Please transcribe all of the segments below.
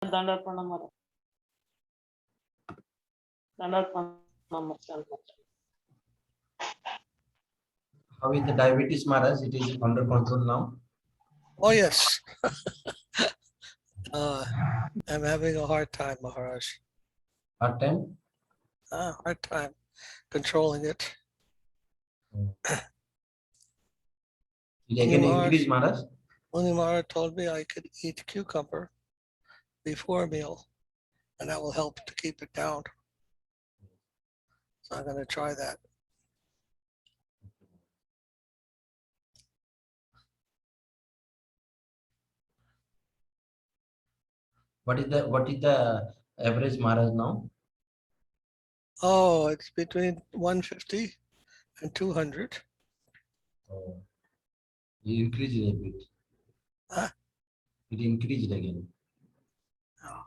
Dandat Pranam Maharaj. Dandat Pranam Maharaj. How is the diabetes, Maharaj? It is under control now? Oh, yes. I'm having a hard time, Maharaj. Hard time? Hard time controlling it. It again increase, Maharaj? Muni Maharaj told me I could eat cucumber before a meal, and that will help to keep it down. So I'm going to try that. What is the average, Maharaj, now? Oh, it's between 150 and 200. Oh. You increase it a bit. Huh? It increased again. Oh.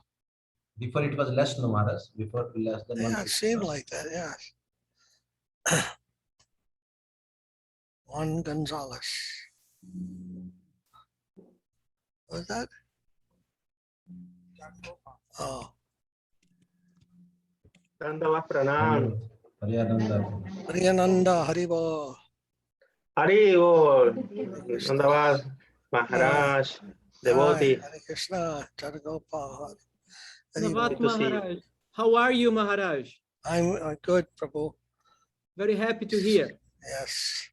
Before it was less, no, Maharaj? Before less than 150. Yeah, it seemed like that, yes. Juan Gonzalez. What was that? Oh. Dandava Pranam. Hariyananda, Haribo. Haribo. Dandava Maharaj. Devotee. Hare Krishna, Jadagopal. Navat Maharaj. How are you, Maharaj? I'm good, Prabhu. Very happy to hear. Yes.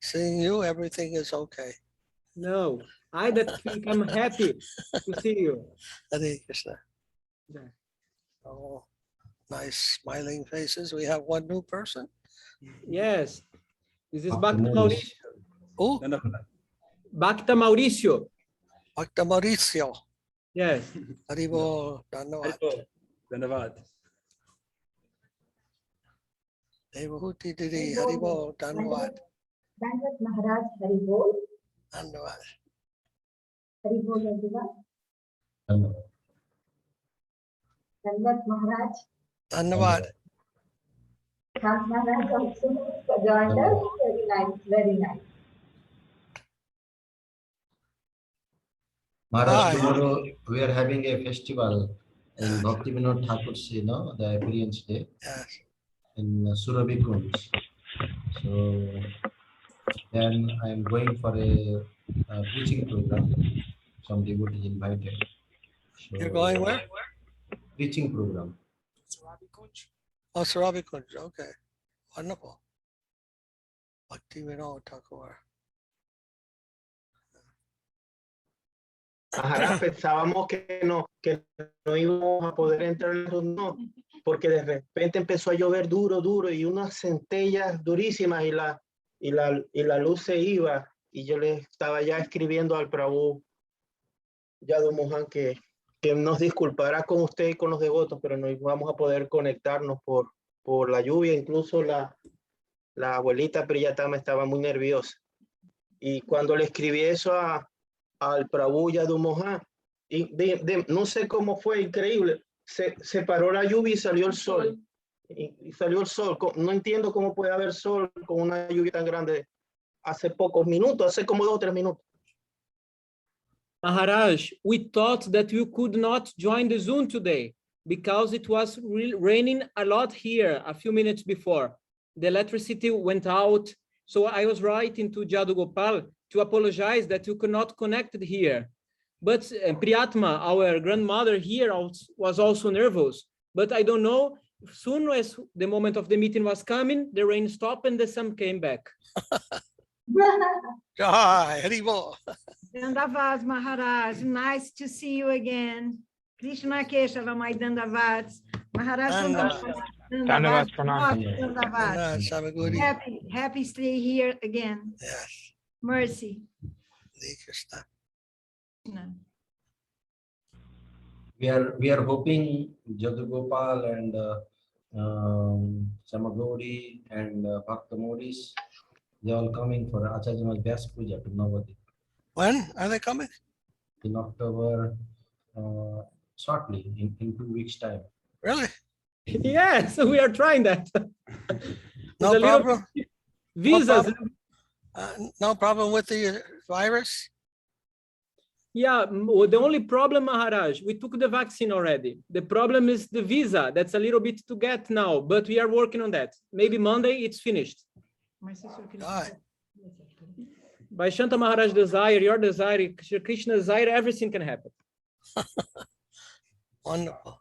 Seeing you, everything is okay. No, I that think I'm happy to see you. Hare Krishna. Yeah. Oh, nice smiling faces. We have one new person. Yes, this is Bhakti Bhakta Mauricio. Oh, Bhakta Mauricio. Bhakta Mauricio. Yes. Haribo, Dhanavad. Dhanavad. Devahuti Didi, Haribo, Dhanavad. Dandat Maharaj, Haribol. Dhanavad. Haribol, everyone. Dandat Maharaj. Dhanavad. Chant Maharaj also joined us. Very nice, very nice. Maharaj, tomorrow we are having a festival in Bhakti Vinod Thakur's, the appearance day. Yes. In Surabhi Kunj. So then I'm going for a preaching program. Some devotees invited. So, You're going where? Preaching program. Oh, Surabhi Kunj. Okay. Wonderful. Bhakti Vinod Thakur. Maharaj, pensábamos que no íbamos a poder entrar en los no, porque de repente empezó a llover duro y unas centellas durísimas y la luz se iba y yo le estaba ya escribiendo al Prabhu Yadu Mohan que nos disculpara con usted y con los devotos, pero no íbamos a poder conectarnos por la lluvia. Incluso la abuelita Priyatama estaba muy nerviosa y cuando le escribí eso al Prabhu Yadu Mohan, y no sé cómo fue, increíble, se paró la lluvia y salió el sol. Y salió el sol. No entiendo cómo puede haber sol con una lluvia tan grande hace pocos minutos, hace como 2 o 3 minutos. Maharaj, we thought that you could not join the Zoom today because it was raining a lot here a few minutes before. The electricity went out. So I was writing to Jadu Gopal to apologize that you could not connect here. But Priyatma, our grandmother here, was also nervous. But I don't know, soon as the moment of the meeting was coming, the rain stopped and the sun came back. Jai, Haribo. Dandavad Maharaj, nice to see you again. Krishna Keshava, my Dandavad. Maharaj Dandavad. Happy stay here again. Yes. Mercy. Hare Krishna. No. We are hoping Jadu Gopal and Samagori and Bhakta Modis, they are all coming for Acharya's Vyas Puja to Navadip. When are they coming? In October, shortly, in 2 weeks' time. Really? Yes, we are trying that. No problem? Visas. No problem with the virus? Yeah, the only problem, Maharaj, we took the vaccine already. The problem is the visa. That's a little bit to get now, but we are working on that. Maybe Monday it's finished. Aye. By Shanta Maharaj desire, your desire, Krishna desire, everything can happen. Wonderful.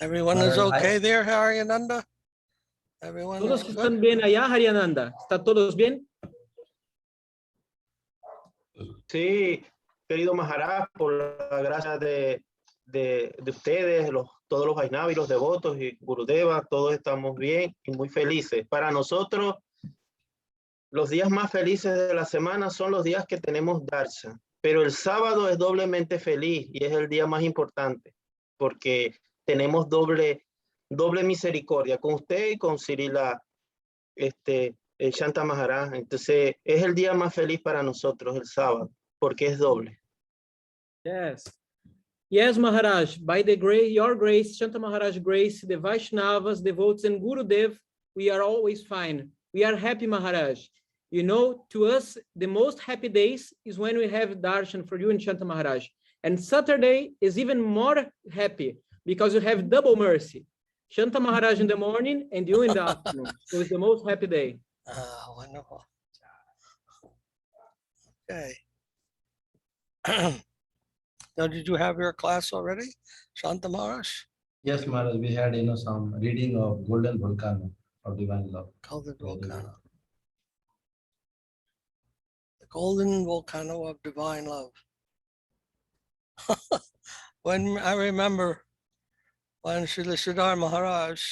Everyone is okay there, Haryananda? Everyone is Todos good? están bien allá, Haryananda. ¿Está todos bien? Sí, querido Maharaj, por la gracia de ustedes, todos los Vaishnavas y los devotos y Gurudeva, todos estamos bien y muy felices. Para nosotros, los días más felices de la semana son los días que tenemos darshan, pero el sábado es doblemente feliz y es el día más importante porque tenemos doble misericordia con usted y con Srila, el Shanta Maharaj. Entonces, es el día más feliz para nosotros, el sábado, porque es doble. Yes. Yes, Maharaj, by the grace, your grace, Shanta Maharaj grace, the Vaishnavas, devotees, and Gurudev, we are always fine. We are happy, Maharaj. You know, to us, the most happy days is when we have darshan for you and Shanta Maharaj. And Saturday is even more happy because you have double mercy. Shanta Maharaj in the morning and you in the afternoon. So it's the most happy day. Ah, wonderful. Okay. Now, did you have your class already, Shanta Maharaj? Yes, Maharaj, we had some reading of Golden Volcano of Divine Love. Golden Volcano. The Golden Volcano of Divine Love. When I remember when Sridhara Maharaj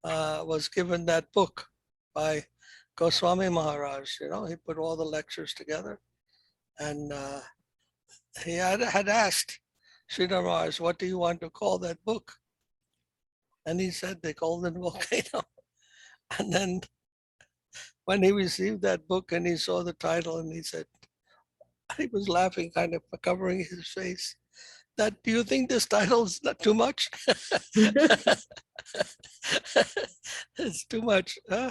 was given that book by Goswami Maharaj, he put all the lectures together, and he had asked Sridhara Maharaj, what do you want to call that book? And he said, the Golden Volcano. And then when he received that book and he saw the title and he said, he was laughing, kind of covering his face, that, do you think this title is not too much? It's too much. Huh?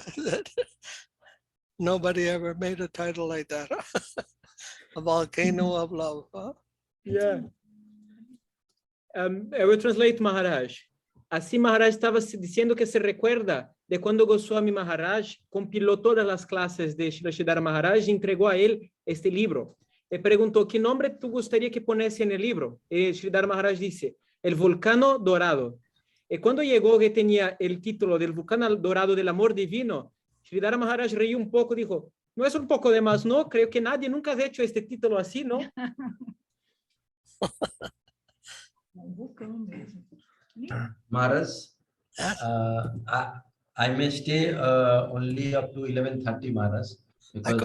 Nobody ever made a title like that. A volcano of love. Huh? Yeah. I will translate, Maharaj. Assim, Maharaj estava dizendo que se recuerda de quando Goswami Maharaj compilou todas as classes de Sridhara Maharaj e entregou a ele este livro. E perguntou, que nome tu gostaria que ponesse no livro? E Sridhara Maharaj disse, El Volcano Dorado. E quando chegou que tinha o título del Volcano Dorado del Amor Divino, Sridhara Maharaj riu um pouco e dijo, não é um pouco de más, não? Creio que nadie nunca ha hecho este título assim, não? Maharaj, I may stay only up to 11:30, Maharaj. Because,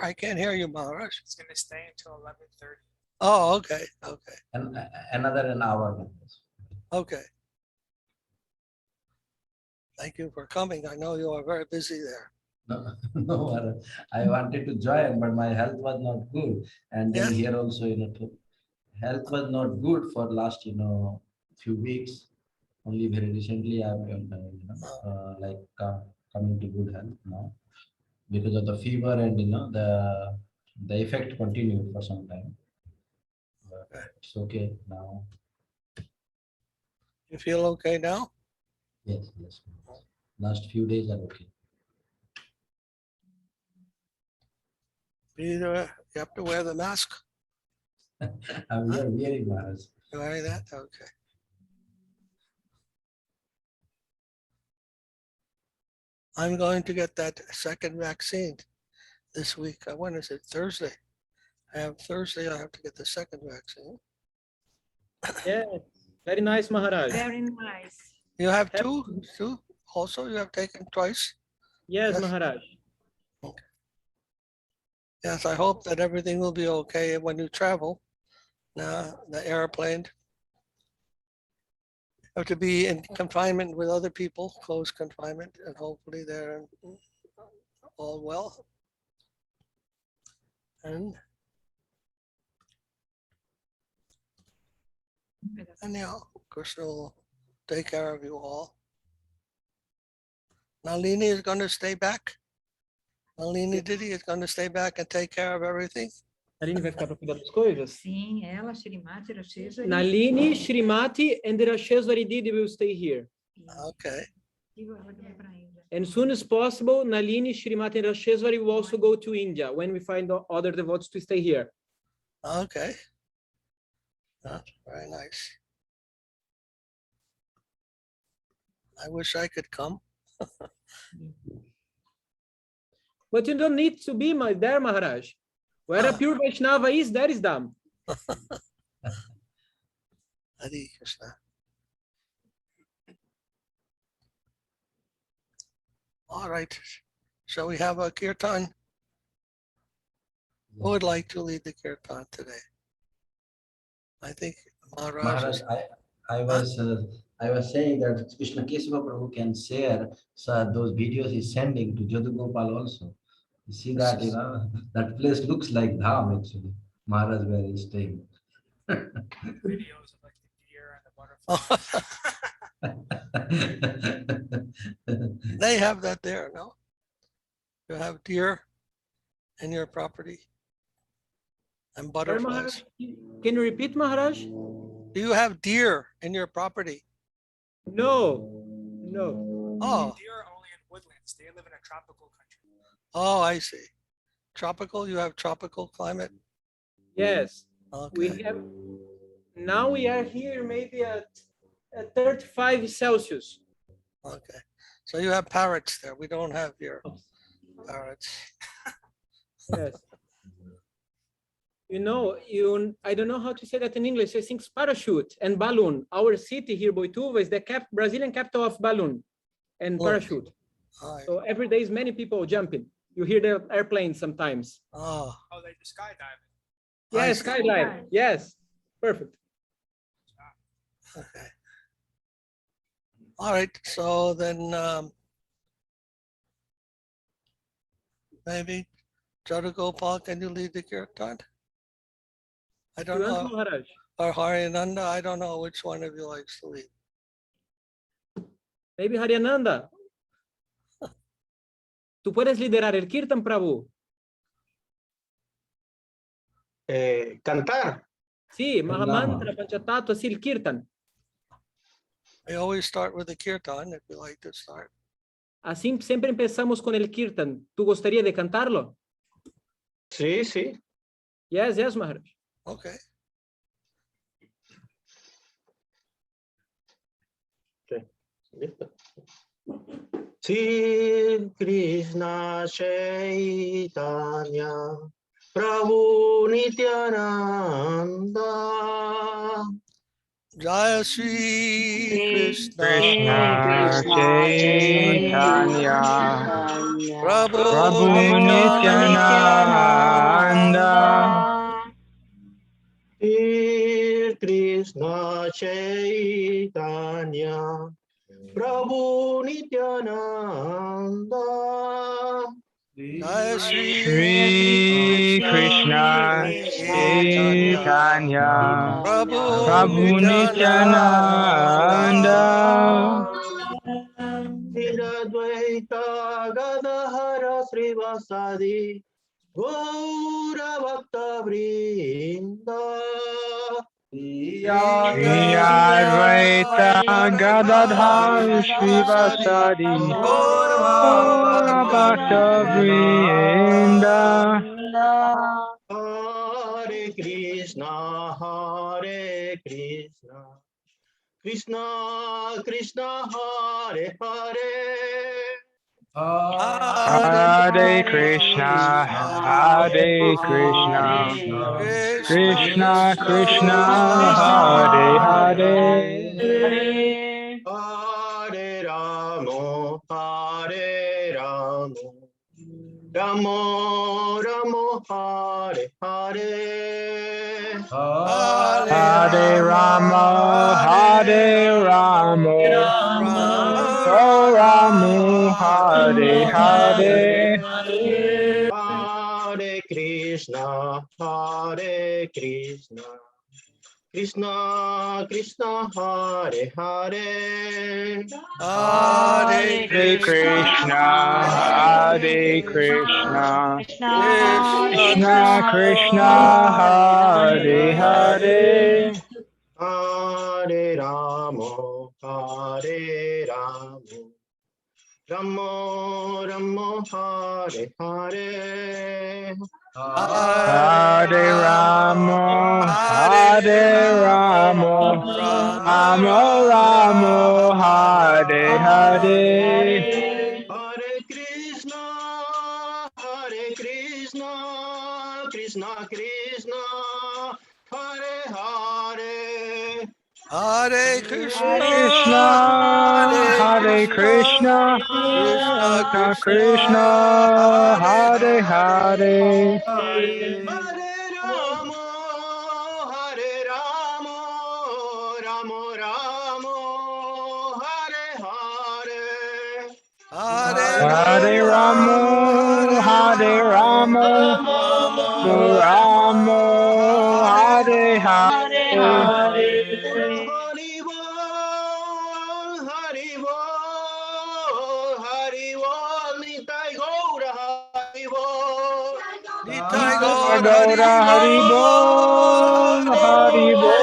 I can't hear you, Maharaj. It's going to stay until 11:30. Oh, okay, okay, and another an hour, Maharaj. okay. Thank you for coming. I know you are very busy there. No, no, Maharaj. I wanted to join, but my health was not good. And then Yeah. here also, health was not good for last, few weeks. Only very recently I've been, coming to good health now because of the fever and the effect continued for some time. But it's okay now. You feel okay now? Yes. Last few days are okay. You have to wear the mask. I'm wearing Maharaj. You wearing that? Okay. I'm going to get that second vaccine this week. When is it? Thursday. I have to get the second vaccine. Yeah, very nice, Maharaj. Very nice. You have two also? You have taken twice? Yes, Yes. Maharaj. Okay. Yes, I hope that everything will be okay when you travel. Now, the airplane. Have to be in confinement with other people, close confinement, and hopefully they're all well. And anyhow, Krishna will take care of you all. Nalini is going to stay back. Nalini Didi is going to stay back and take care of everything. Nalini vai ficar para cuidar das coisas? Sim, ela, Shrimati, Rasheshwari. Nalini, Srimati, and Rakshak Didi will stay here. Okay. And as soon as possible, Nalini, Srimati, and Rakshak will also go to India when we find other devotees to stay here. Okay. That's very nice. I wish I could come. But you don't need to be there, Maharaj. Where a pure Vaishnava is, there is Dham. Hare Krishna. All right. Shall we have a kirtan? Who would like to lead the kirtan today? I think Maharaj. Maharaj, I was saying that Krishna Kesava Prabhu can share those videos he's sending to Jadu Gopal also. You see that, that place looks like Dham actually. Maharaj where he's staying. Videos of like the deer and the butterflies. They have that there, no? You have deer in your property and butterflies. Can you repeat, Maharaj? Do you have deer in your property? No. Oh. Deer are only in woodlands. They live in a tropical country. Oh, I see. Tropical? You have tropical climate? Yes. Okay. We have. Now we are here maybe at 35 Celsius. Okay. So you have parrots there. We don't have your parrots. Yes. I don't know how to say that in English. I think parachute and balloon. Our city here, Boituva, is the Brazilian capital of balloon and parachute. Oh, So every day is many people jumping. You hear the airplanes sometimes. oh. Oh, they do skydiving. Yes, I see. skydive. Yes, perfect. Okay. All right. So then maybe Jadu Gopal, can you lead the kirtan? I don't know. Maharaj. Or Harinanda, I don't know which one of you likes to lead. Maybe Haryananda. ¿Tú puedes liderar el kirtan, Prabhu? Cantar. Sí, Mahamantra, Panchatattva, sí, el kirtan. I always start with the kirtan if you like to start. Así siempre empezamos con el kirtan. ¿Tú gustaría de cantarlo? Sí, sí. Yes, Maharaj. Okay. Listo. Sri Krishna Chaitanya Prabhu Nityananda Jaya Sri Krishna Chaitanya Prabhu Nityananda Sri Krishna Chaitanya Prabhu Nityananda Jaya Sri Krishna Chaitanya Prabhu Nityananda Advaita Gadadhara Srivasadi Gaura Bhakta Vrinda Shri Advaita Gadadhara Srivasadi Gaura Bhakta Vrinda Hare Krishna Krishna Krishna Hare Hare Hare Krishna Krishna Krishna Hare Hare Hare Ramo Ramo Ramo Hare Hare Hare Rama Rama Hare Hare Krishna, Hare Krishna, Krishna Krishna, Hare Hare, Hare Hare Krishna, Krishna, Hare Krishna, Krishna Krishna Krishna, Hare Hare, Hare Ramo, Hare Ramo, Ramo Ramo, Hare Hare, Hare Rama, Hare Rama, Rama Rama, Hare Hare, Hare Krishna, Hare Krishna, Krishna Krishna, Hare Hare, Hare Krishna, Krishna, Hare Krishna, Krishna Krishna Krishna, Krishna, Hare Hare Hare, Hare, Hare Ramo, Hare Ramo, Ramo Ramo, Hare Hare, Hare Hare Rama, Rama, Hare Hare Rama, Rama, Rama Rama, Rama, Hare Hare Hare, Hare. Hari Bol, Hari Bol, Hari Bol, Nitai Gaura Hari Bol. Nitai Gaur Gaura Haribo, Haribo,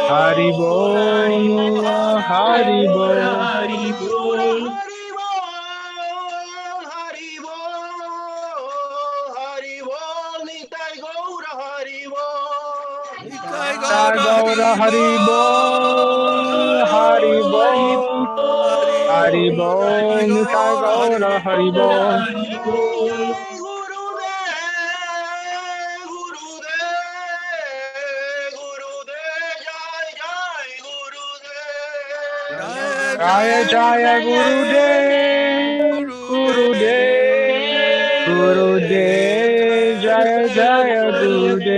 Haribo, Haribo, Haribo, Haribo, Nitai Gaur Gaura Haribo, Haribo, Haribo, Haribo, Haribo, Haribo, Nitai Nitai Gaur Gaura Haribo, Jai Jaya Jai Jaya Gurudev, Gurudev, Gurudev, Gurudev, Jai Jaya Jai Jaya Gurudev,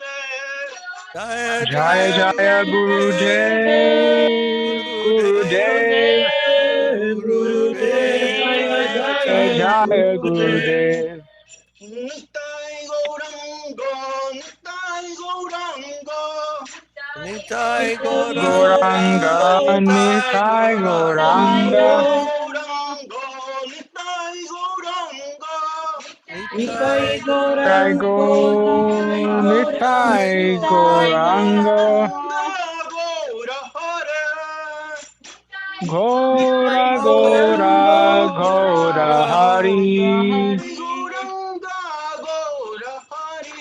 Gurudev, Jai Jaya Jai Jaya Gurudev, Gurudev, Gurudev, Jaya Jaya Gurudev, Nitai Gaurango, Nitai Gaurango, Nitai Gauranga, Gauranga, Nitai Nitai Gauranga, Gauranga, Gaurango, Nitai Gaurango, Nitai Nitai Gauranga, Nitai Gauranga, Gaura Hare, Gora Gauranga, Gora Gora Hari, Gauranga, Gaura Hare,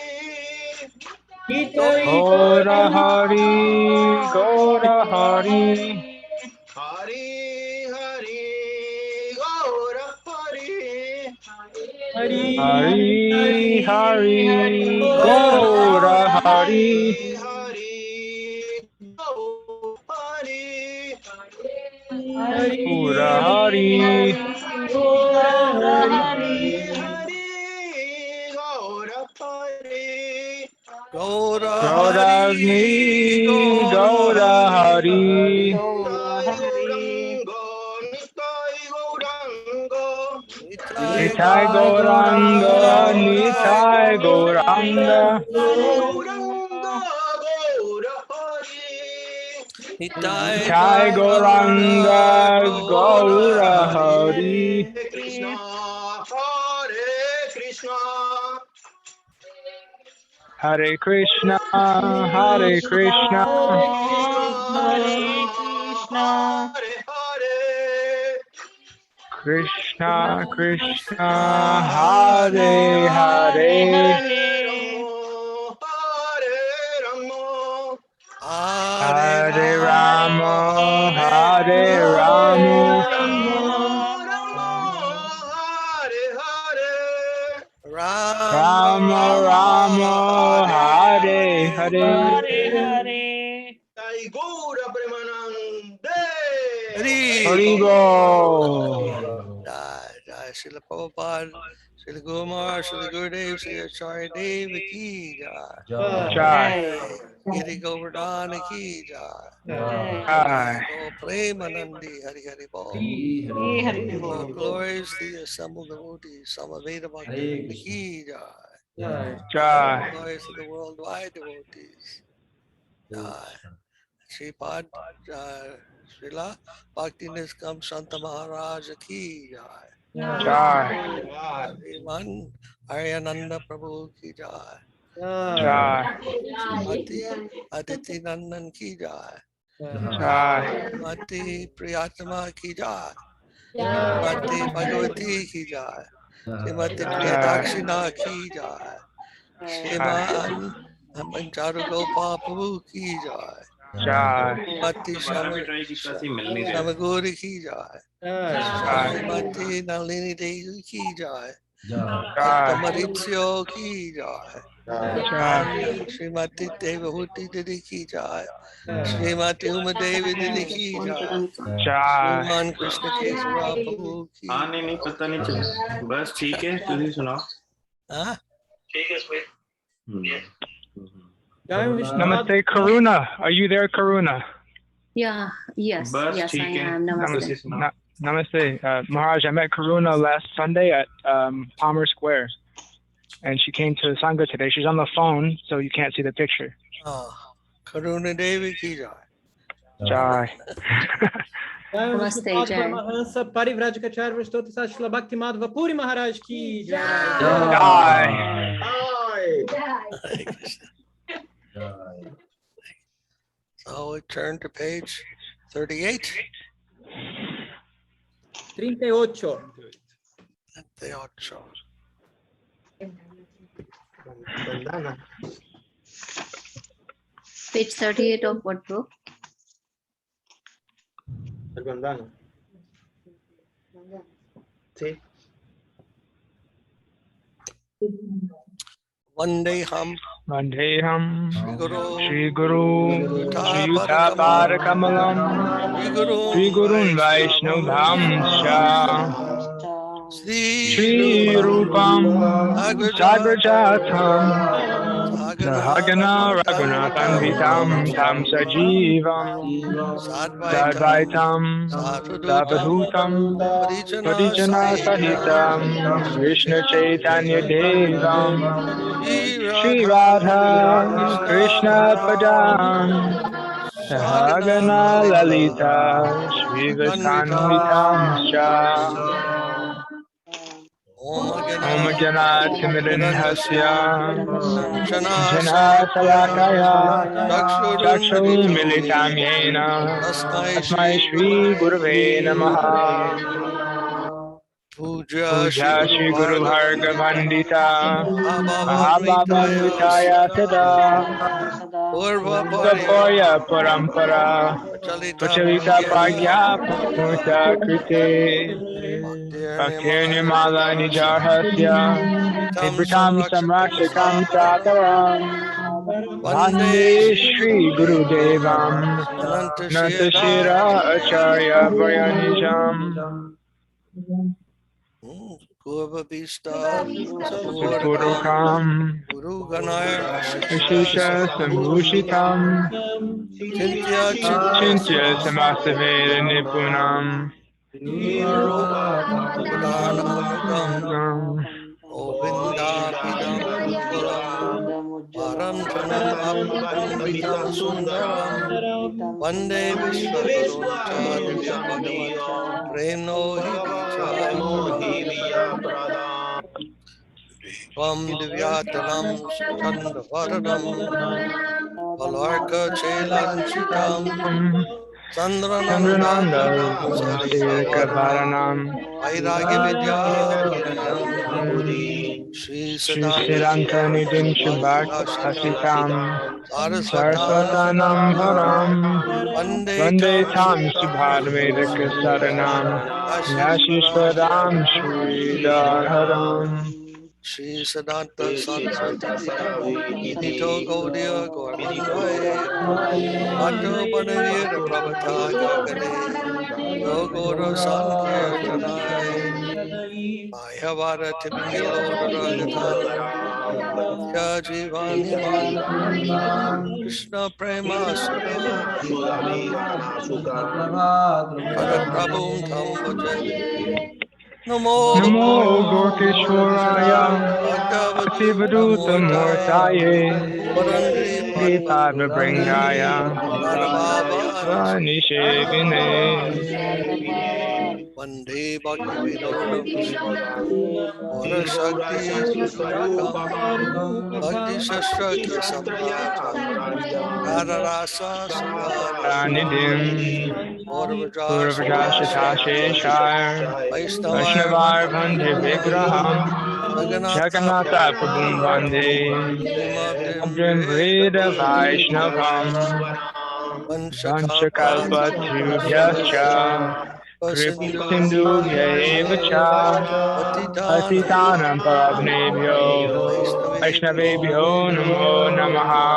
Gora Hari, Gora Hari, Hari Hari, Gaura Hare, Hari Hari, Gauranga, Gora Hari, Hari, Gaura Hare, Gora Hari, Hari Gaura Hare, Gaurahari, Gauragni, Gaura Gaurahari, Hari, Nitai Gaurango, Nitai Gaurango, Nitai Nitai Gauranga, Nitai Gauranga, Gauranga, Gaura Hare, Nitai Nitai Gauranga, Gauranga, Gaura Gaurahari, Hari, Krishna, Hare Krishna, Hare Krishna, Hare Krishna, Krishna, Hare Hare, Krishna Krishna, Hare Hare, Ramo, Hare Ramo, Hare Hare Rama, Rama, Hare Hare Rama, Ramo, Hare Hare, Rama, Rama Rama, Hare Hare, Jai Gaura Premanande. Hari Haribo. Jai Jai Srila Prabhupada, Shri Guru Maharaj, Shri Gurudev, Shri Acharya Dev ki jai. Jai. Jai. Giri Govardhan ki jai. Jai. Go Premanandi Hari Hari Bol. Hari Hari Hari Go Bol. Glories, the assembled devotees, Samaveda Bhakti Hare Krishna. ki jai. Jai. Jai. Glories to the worldwide devotees. Jai. Sripad, Srila, Bhakti Niskam Santa Maharaja ki jai. Jai. Everyone, Aryananda Prabhu ki jai. Jai. Mati Aditi Nandan ki jai. Jai. Mati Priyatma ki jai. Mati Bhagavati ki jai. Srimati Priyadakshina ki jai. Sriman Mancharu Gopal Prabhu ki jai. Jai. Mati Shamaguri ki jai. Jai. Srimati Nalini Devi ki jai. Jai. Bhakta Maritzyo ki jai. Jai. Srimati Devahuti Didi ki jai. Srimati Uma Devi Didi ki jai. Jai. Sriman Krishna Kesara Prabhu ki हाँ नहीं नहीं पता नहीं चला बस ठीक है तुझे सुनाओ Huh? Jai Vishnu. Namaste, Karuna. Are you there, Karuna? Yeah, yes, बस yes, I ठीक है am. Namaste. तुझे सुनाओ Namaste. Maharaj, I met Karuna last Sunday at Palmer Square. And she came to the Sangha today. She's on the phone, so you can't see the picture. Karuna Devi ki jai. Jai. Jai Namaste, Vishnu Jai. Paramahansa Parivrajacharya Vistota Srila Bhakti Madhava Puri Maharaj ki jai. Jai. Hare Krishna. So we turn to page 38. 38. 38. Bandana Page 38 of what book? el bandana sí Vandeham Vandeham Shri Guru Shri Guru Shri Yuta Parikamalam Parakamalam Shri Guru Shri Gurun Vaishnavamsha Sri Shri Rupam Sagrajatam Sahagana Raghunathan Vitam Tam Sajivam Sadvaitam Savadhutam Parijana Sahitam Krishna Chaitanya Devam Shri Radha Krishna Padam Sahagana Lalita Shri Vasanvitamscha Om Om Ganat Hasya Jana Jana Salakaya Dakshurun Chakshur Militam Yena Tasmai Shri Gurave Namaha Puja Puja Shri Guru Bharga Pandita Mahabhavanvitaya Mahabhavanvitaya Sada Purva Purya Parampara Pachalita Pragya Pamuta Krite Bhaktir Nirmala Nijarhasya Nibritam Samrakshakam Sataram Vande Shri Guru Devam Nantashira Acharya Varyanijam Gurva Bista Sapurukam Guru Ganaya Ashisha Sambhushitam Chintya Chintya Samasaveda Nipunam Pradhanamugam Govinda Pidam Kulam Param Chanam Apamritam Sundaram Vande Vishwagurun Chadivya Bhagavat Premno Hiricha Vam Divyatanam Chandavaranam Valarka Chelanchitam Chandrananda Sandranandanam Sirika Sarikavaranam Bharanam Vairagya Vidya Nilayam Shri Shri Siddhanta Siddhanta Nidhim Shubhak Asitam Saraswatanam Bharam Vande Vande Tam Tam Subhadvedaka Saranam Yashishvaram Sridharam Shri Siddhanta Saraswati Nito Gaudiya Gaurvangai Bhatto Panavira Prabhata Gagane Yogoro Sankirtanai Mayavarati Vingalodaragatana Jivani Krishna Prema Sudha Paraprabhum Tam Bhaje Namo Namo Gorkeshwaraya Bhagavadutta Sivaduta Murtaye Parandri Sripad Vibringaya Madhava Vanishevine Vande Bhakti Vinodam Pura Shakti Swarupakam Bhakti Shastra Kesamraja Radharasa Sangara Nidim Purvajashitasheshar Vaishnavar Vaishnavar Vande Vigraham Jagannatha Jagannatha Prabhu Prabhum Vande Srimadim Abdim Vreda Vaishnavam Vanchakalpatubhyascha Kripa Sindhu Vyaevacha Patitanam Pavnebhyo Vaishnavebhyo Namo Namaha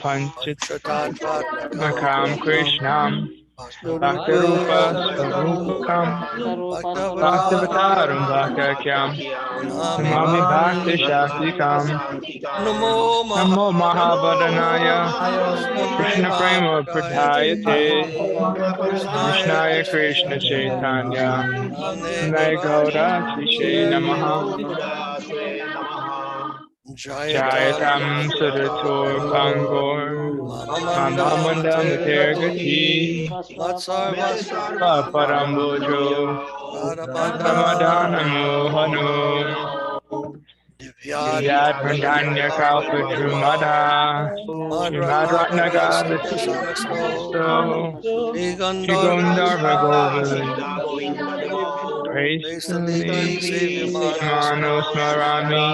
Panchatatmakam Krishnam Bhaktarupa Swarupakam Bhaktivataram Bhaktakyam Namami Bhakti Shastikam Namo Namo Mahabharanaya Krishna Prema Mahapradayate Pradhayate Krishnaya Krishnaya Krishna Krishna Chaitanya Namne Nai Gauranga Gaura Sri Namaha Jayatam Jayatam Sudatur Pangor Mamamanda Mamamanda Matergati Matergati Vatsarvasya Parambojo Ramadana Mohano Divyat Divyat Pradanya Kalpadrumada Srimad Ratnagara Ratnagara Samasto So Srigandharva Srigandharva Govind Gracefully Gracefully Sevyamanos Manos Marami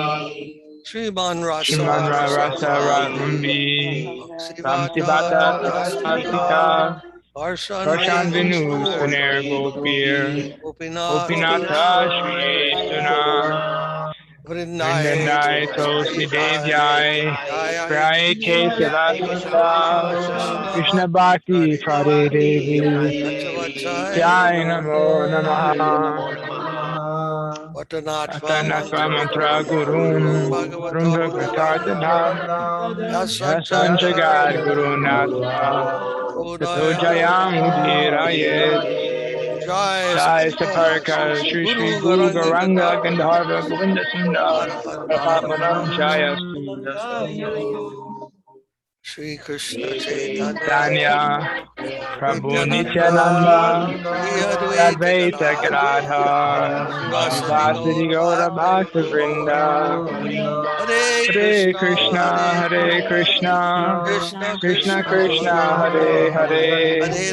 Shriman Shriman Rasa Rasa Rambi Rambi Sivata Ramsivata Tasika Tasika Darshan Darshan Venu Vinu Suner Suner Gopir Gopinatha Gopinatha Shri Suna Vrindai Vrindandai Tulsi Tulsi Devai Devyai Jaya Prai Kesavasya Krishna Krishna Bhakti Bhakti Prade Devi Tatsavatsaye Jai Namo Namaha Vatanatva Atanatva Mantra Mantra Gurun Gurun Gurun Bhagavato Bhagavatartanam Yasancha Yasanjagad Jagad Guru Natha Tato Todaya Jayam Udirayet Jai Jai Saparika Saparika Shri Shri Guru Guru Garanga Garanga Gandharva Gandharva Govinda Sundar Hara Hara Padmanam Jaya Sri Shri Krishna Chaitanya Tanya Prabhu Nityananda Nityananda Shri Advaita Advaita Gadadhara Gadadhar Srivasadi Srivasadi Gaura Gaura Bhakta Bhakta Vrinda Hare Hare Krishna Krishna Hare Krishna Krishna Krishna Krishna Krishna Hare Hare Hare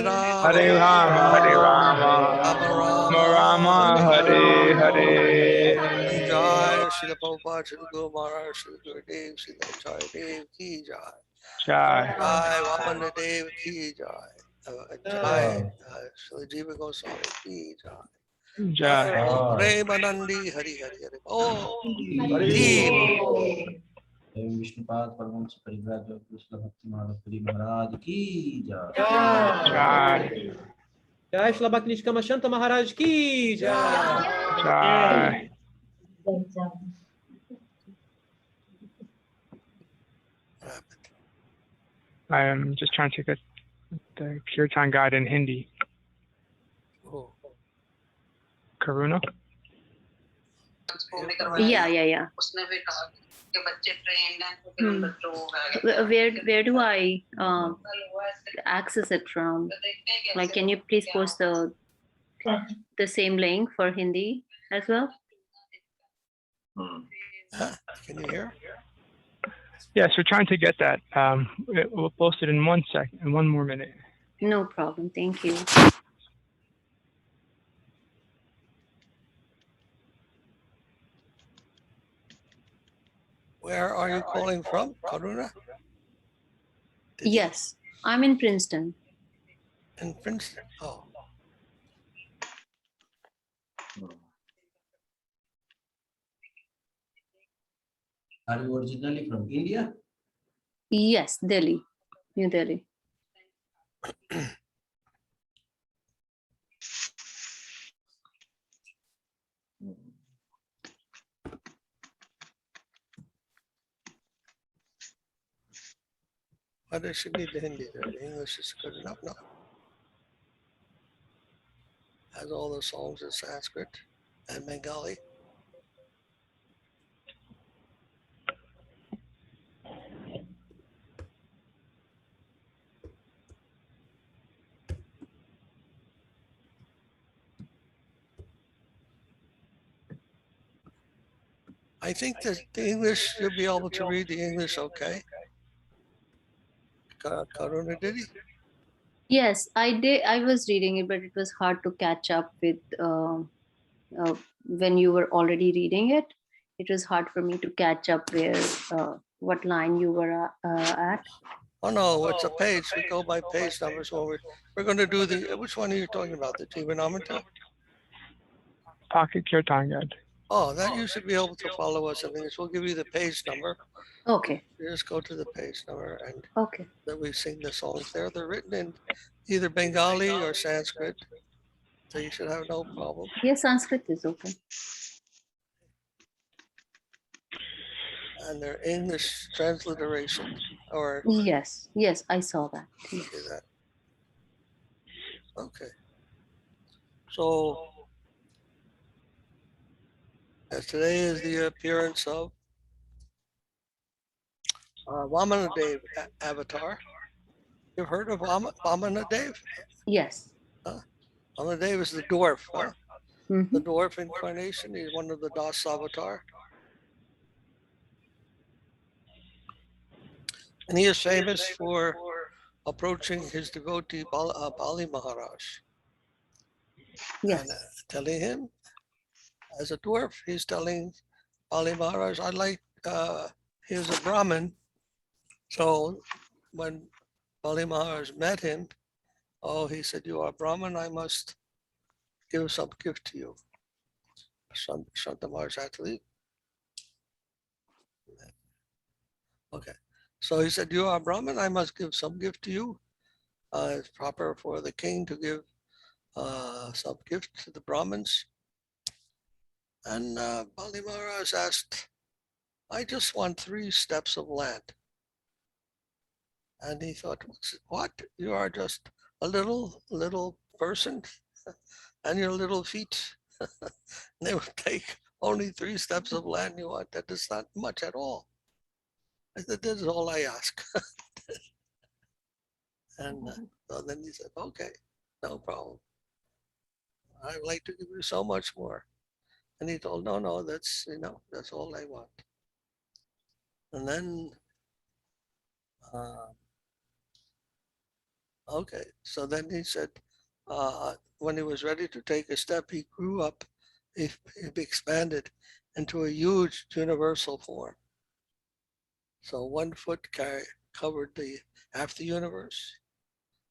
Hare Rama Hare Rama Rama Rama Rama Rama Hare Hare Jai Srila Prabhupada Srila Guru Maharaj Srila Gurudev Srila Acharya Dev Ki Jai Jai Jai Vamanadev Ki Jai Jai Srila Jiva Goswami Ki Jai Jai Premanandi Hari Hari Hari Oh Deep Vishnupad Paramahansa Parivraj Krishna Bhakti Maharaj Ki Jai. Jai Jai Shri Bhakti Kamashanta Maharaj ki jai. Jai I am just trying to get the Kirtan guide in Hindi. Oh. Karuna? Yeah. Where do I access it from? Like, can you please post the same link for Hindi as well? Can you hear? Yes, we're trying to get that. We'll post it in 1 second, in 1 more minute. No problem. Thank you. Where are you calling from, Karuna? Yes, I'm in Princeton. In Princeton. Oh. Are you originally from India? Yes, Delhi, New Delhi. But I should need the Hindi there. The English is good enough. No. Has all the songs in Sanskrit and Bengali. I think that the English, you'll be able to read the English okay. Karuna, did he? Yes, I did. I was reading it, but it was hard to catch up with when you were already reading it. It was hard for me to catch up where what line you were at. Oh no, it's a page. We go by page numbers. Well, we're going to do the. Which one are you talking about? The Jivanamrita? Pocket Kirtan Guide. Oh, that you should be able to follow us in English. We'll give you the page number. Okay. You just go to the page number and Okay. then we sing the songs there. They're written in either Bengali or Sanskrit, so you should have no problem. Yes, Sanskrit is okay. And they're English transliteration, or Yes, yes, I saw that. see that. Okay. So today is the appearance of Vamanadev avatar. You've heard of Vamanadev? Yes. Vamanadev is the dwarf, huh? Mhm. The dwarf incarnation. He's one of the Das avatar. And he is famous for approaching his devotee Bali Maharaj. Yes. And telling him, as a dwarf, he's telling Bali Maharaj, he was a Brahmin. So when Bali Maharaj met him, he said, you are Brahmin, I must give some gift to you. Shanta Maharaj had to leave. Okay. So he said, you are Brahmin, I must give some gift to you. It's proper for the king to give some gift to the Brahmins. And Bali Maharaj asked, I just want 3 steps of land. And he thought, what? You are just a little person and your little feet. They would take only 3 steps of land you want. That is not much at all. I said, this is all I ask. And so then he said, okay, no problem. I'd like to give you so much more. And he told, no, that's all I want. And then, okay, so then he said, when he was ready to take a step, he grew up, he expanded into a huge universal form. So 1 foot covered half the universe,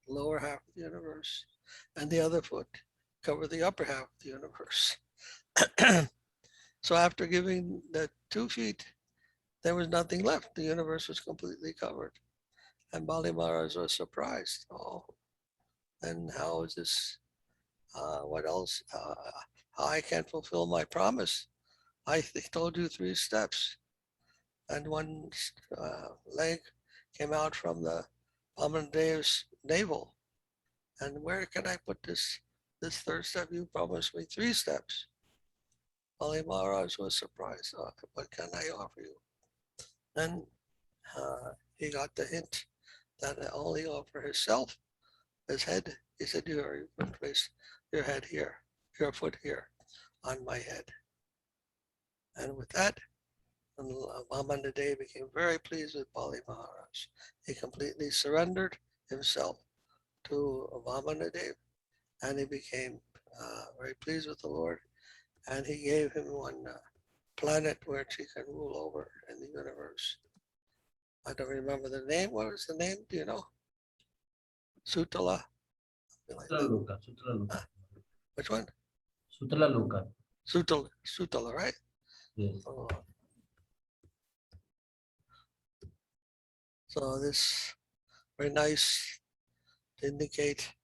lower half of the universe, and the other foot covered the upper half of the universe. So after giving the 2 feet, there was nothing left. The universe was completely covered. And Bali Maharaj was surprised. Oh, then how is this? What else? How I can't fulfill my promise? I told you 3 steps. And 1 leg came out from the Vamanadev's navel. And where can I put this 3rd step? You promised me 3 steps. Bali Maharaj was surprised. What can I offer you? Then he got the hint that I only offer himself, his head. He said, you can place your head here, your foot here on my head. And with that, Vamanadev became very pleased with Bali Maharaj. He completely surrendered himself to Vamanadev, and he became very pleased with the Lord. And he gave him 1 planet which he can rule over in the universe. I don't remember the name. What was the name? Do you know? Sutala? Sutala. Which one? Sutala. Sutala, right? Yes. So this very nice to indicate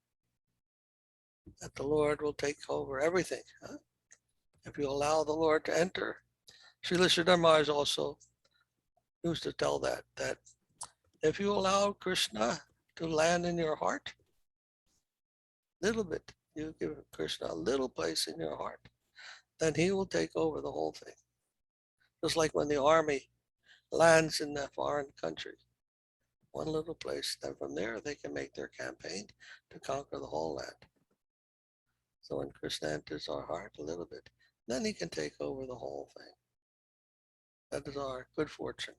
that the Lord will take over everything. Huh? If you allow the Lord to enter. Srila Sridhara Maharaj also used to tell that if you allow Krishna to land in your heart, little bit, you give Krishna a little place in your heart, then he will take over the whole thing. Just like when the army lands in a foreign country, one little place, then from there they can make their campaign to conquer the whole land. So when Krishna enters our heart a little bit, then he can take over the whole thing. That is our good fortune.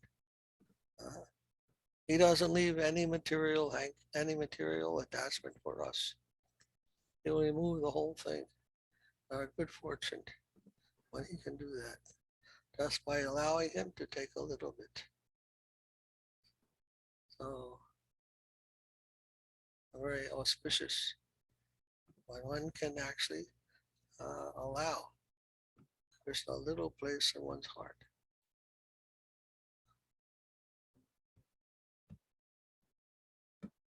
He doesn't leave any material attachment for us. He will remove the whole thing. Our good fortune when he can do that, just by allowing him to take a little bit. So, very auspicious when one can actually allow Krishna a little place in one's heart.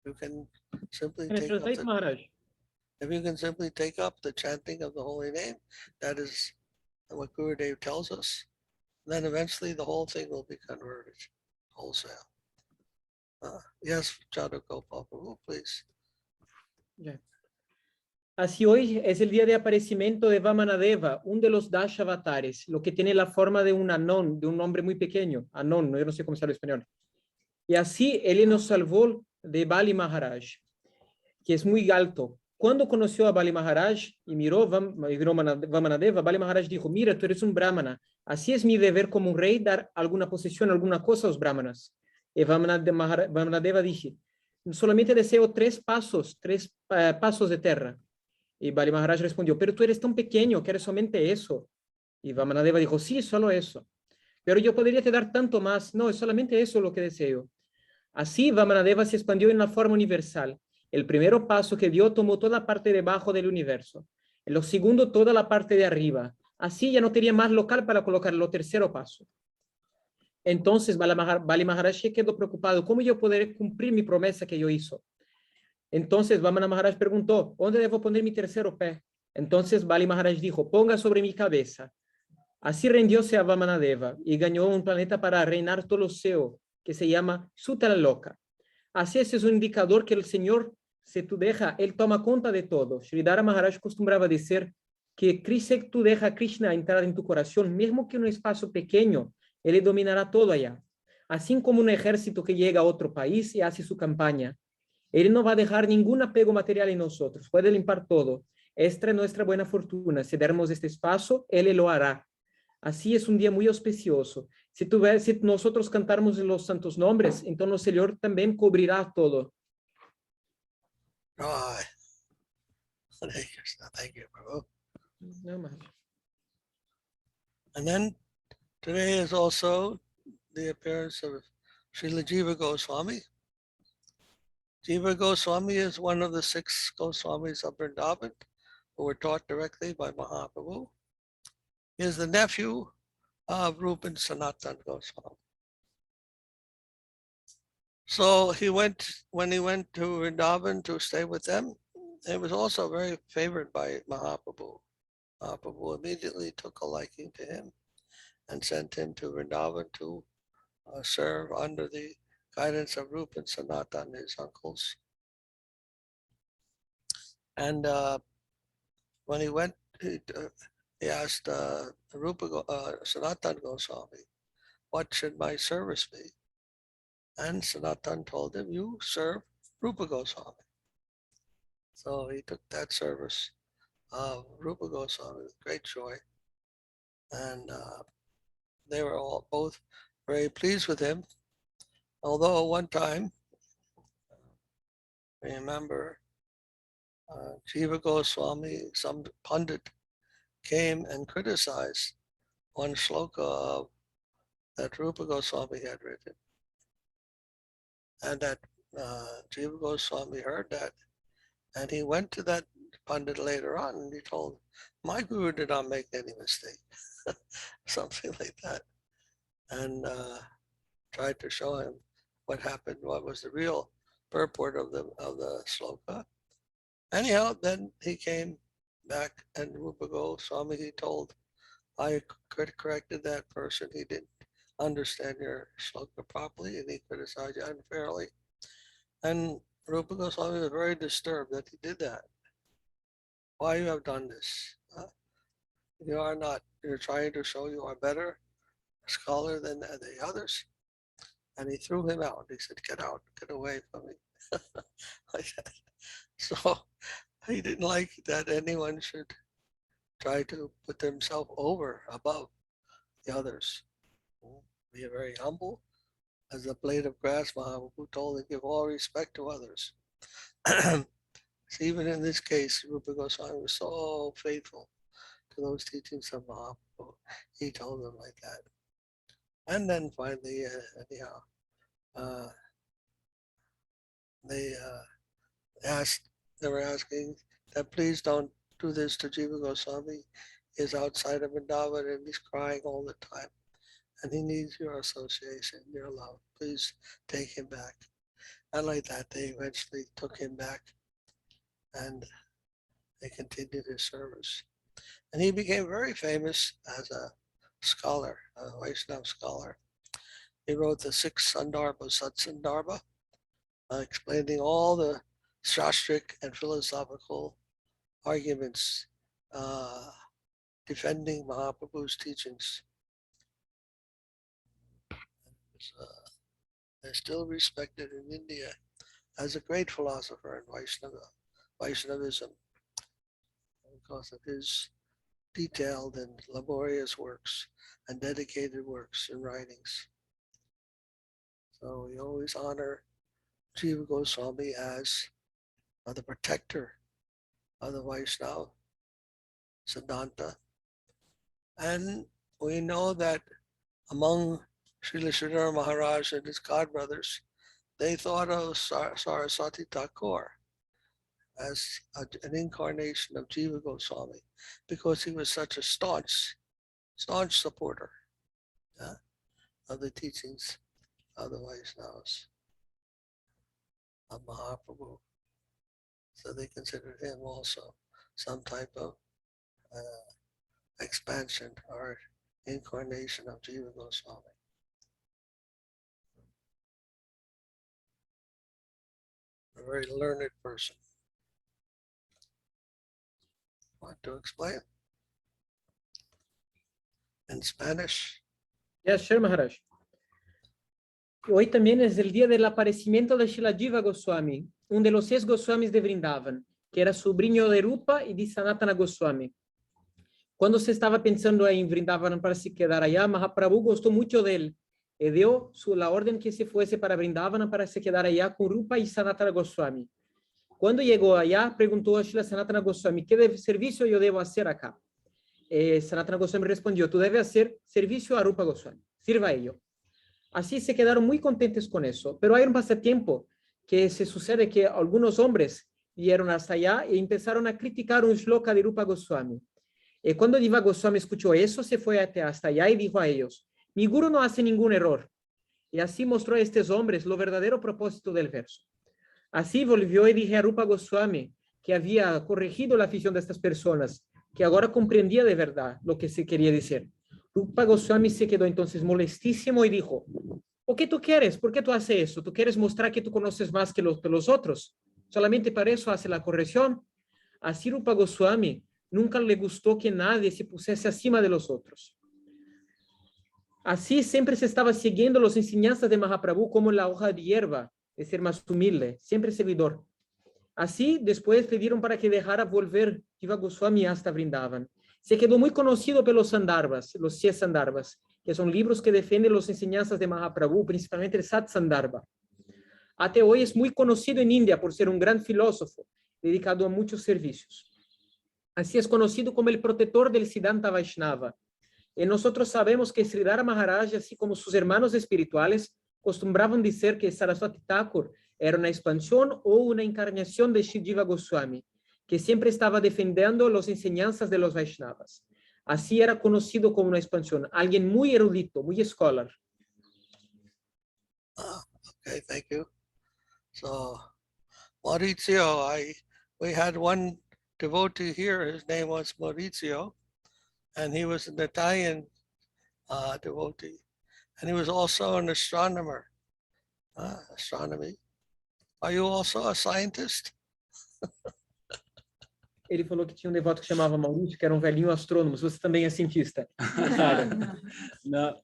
You can simply Can I take up translate, Maharaj? if you can simply take up the chanting of the holy name, that is what Gurudev tells us, then eventually the whole thing will be converted wholesale. Yes, Chandrakopal Prabhu, please. Ya. Así hoy es el día de aparecimiento de Vamanadeva, uno de los Dashavatares, lo que tiene la forma de un anón, de un hombre muy pequeño, anón, yo no sé cómo se habla en español. Y así él nos salvó de Bali Maharaj, que es muy alto. Cuando conoció a Bali Maharaj y miró Vamanadeva, Bali Maharaj dijo, mira, tú eres un brahmana, así es mi deber como un rey dar alguna posesión, alguna cosa a los brahmanas. Y Vamanadeva dijo, solamente deseo 3 pasos de tierra. Y Bali Maharaj respondió, pero tú eres tan pequeño, ¿quieres solamente eso? Y Vamanadeva dijo, sí, solo eso. Pero yo podría te dar tanto más. No, es solamente eso lo que deseo. Así Vamanadeva se expandió en la forma universal. El primer paso que dio tomó toda la parte de abajo del universo. El segundo, toda la parte de arriba. Así ya no tenía más local para colocar el tercer paso. Entonces Bali Maharaj quedó preocupado. ¿Cómo yo podré cumplir mi promesa que yo hizo? Entonces Vamana Maharaj preguntó, ¿dónde debo poner mi tercer pie? Entonces Bali Maharaj dijo, ponga sobre mi cabeza. Así rindióse a Vamanadeva y ganó un planeta para reinar todo el cielo, que se llama Sutala Loka. Así ese es un indicador que el Señor, si tú dejas, Él toma cuenta de todo. Sridhara Maharaj acostumbraba decir que si tú dejas a Krishna entrar en tu corazón, mismo que en un espacio pequeño, Él dominará todo allá. Así como un ejército que llega a otro país y hace su campaña, Él no va a dejar ningún apego material en nosotros, puede limpiar todo. Esta es nuestra buena fortuna. Si damos este espacio, Él lo hará. Así es un día muy auspicioso. Si nosotros cantamos los santos nombres, entonces el Señor también cubrirá todo. Right. Hare Krishna. Thank you, Prabhu. No más. And then today is also the appearance of Srila Jiva Goswami. Jiva Goswami is one of the 6 Goswamis of Vrindavan who were taught directly by Mahaprabhu. He is the nephew of Rupa and Sanatan Goswami. So when he went to Vrindavan to stay with them, he was also very favored by Mahaprabhu. Mahaprabhu immediately took a liking to him and sent him to Vrindavan to serve under the guidance of Rupa and Sanatan, his uncles. And when he went, he asked Sanatan Goswami, what should my service be? And Sanatan told him, you serve Rupa Goswami. So he took that service of Rupa Goswami with great joy. And they were all both very pleased with him. Although one time, remember, Jiva Goswami, some pundit, came and criticized one shloka that Rupa Goswami had written. And that Jiva Goswami heard that. And he went to that pundit later on and he told, my guru did not make any mistake. Something like that. And tried to show him what happened, what was the real purport of the shloka. Anyhow, then he came back and Rupa Goswami, he told, I corrected that person. He didn't understand your shloka properly, and he criticized you unfairly. And Rupa Goswami was very disturbed that he did that. Why you have done this? You are not, you're trying to show you are better scholar than the others. And he threw him out. He said, get out, get away from me. Like that. So he didn't like that anyone should try to put themselves over, above the others. Be very humble. As a blade of grass, Mahaprabhu told to give all respect to others. So even in this case, Rupa Goswami was so faithful to those teachings of Mahaprabhu. He told them like that. And then finally, they were asking that please don't do this to Jiva Goswami. He's outside of Vrindavan and he's crying all the time. And he needs your association, your love. Please take him back. And like that, they eventually took him back and they continued his service. And he became very famous as a scholar, a Vaishnava scholar. He wrote the 6 Sandarbha, Sat-Sandarbha, explaining all the shastric and philosophical arguments defending Mahaprabhu's teachings. They're still respected in India as a great philosopher in Vaishnavism because of his detailed and laborious works and dedicated works and writings. So we always honor Jiva Goswami as the protector of the Vaishnava Siddhanta. And we know that among Srila Sridhara Maharaj and his godbrothers, they thought of Saraswati Thakur as an incarnation of Jiva Goswami because he was such a staunch supporter of the teachings of the Vaishnavas, of Mahaprabhu. So they considered him also some type of expansion or incarnation of Jiva Goswami. A very learned person. Want to explain? In Spanish? Yes, sure, Maharaj. Hoy también es el día del aparecimiento de Srila Jiva Goswami, uno de los 6 Goswamis de Vrindavan, que era sobrinho de Rupa y de Sanatana Goswami. Cuando se estaba pensando en Vrindavan para se quedar allá, Mahaprabhu gostó mucho de él y dio la orden que se fuese para Vrindavan para se quedar allá con Rupa y Sanatana Goswami. Cuando llegó allá, preguntó a Srila Sanatana Goswami, ¿qué servicio yo debo hacer acá? Sanatana Goswami respondió, tú debes hacer servicio a Rupa Goswami, sirva a ello. Así se quedaron muy contentos con eso, pero hay un pasatiempo que se sucede que algunos hombres vinieron hasta allá y empezaron a criticar un shloka de Rupa Goswami. Y cuando Jiva Goswami escuchó eso, se fue hasta allá y dijo a ellos, mi guru no hace ningún error. Y así mostró a estos hombres lo verdadero propósito del verso. Así volvió y dije a Rupa Goswami que había corregido la afición de estas personas, que ahora comprendía de verdad lo que se quería decir. Rupa Goswami se quedó entonces molestísimo y dijo, ¿o qué tú quieres? ¿Por qué tú haces eso? ¿Tú quieres mostrar que tú conoces más que los otros? ¿Solamente para eso hace la corrección? Así Rupa Goswami nunca le gustó que nadie se pusiese acima de los otros. Así siempre se estaba siguiendo las enseñanzas de Mahaprabhu como la hoja de hierba, de ser más humilde, siempre seguidor. Así después pidieron para que dejara volver Jiva Goswami hasta Vrindavan. Se quedó muy conocido por los Sandarbhas, los 10 Sandarbhas, que son libros que defienden las enseñanzas de Mahaprabhu, principalmente el Sat-Sangha. Hasta hoy es muy conocido en India por ser un gran filósofo, dedicado a muchos servicios. Así es conocido como el protector del Siddhanta Vaishnava. Y nosotros sabemos que Sridhara Maharaja, así como sus hermanos espirituales, acostumbraban decir que Saraswati Thakur era una expansión o una encarnación de Sri Jiva Goswami, que siempre estaba defendiendo las enseñanzas de los Vaishnavas. Así era conocido como una expansión, alguien muy erudito, muy scholar. Okay, thank you. So, Maurizio, we had one devotee here, his name was Maurizio, and he was an Italian devotee. And he was also an astronomer. Astronomy. Are you also a scientist? Ele falou que tinha um devoto que chamava Maurício, que era um velhinho astrônomo. Você também é cientista? No,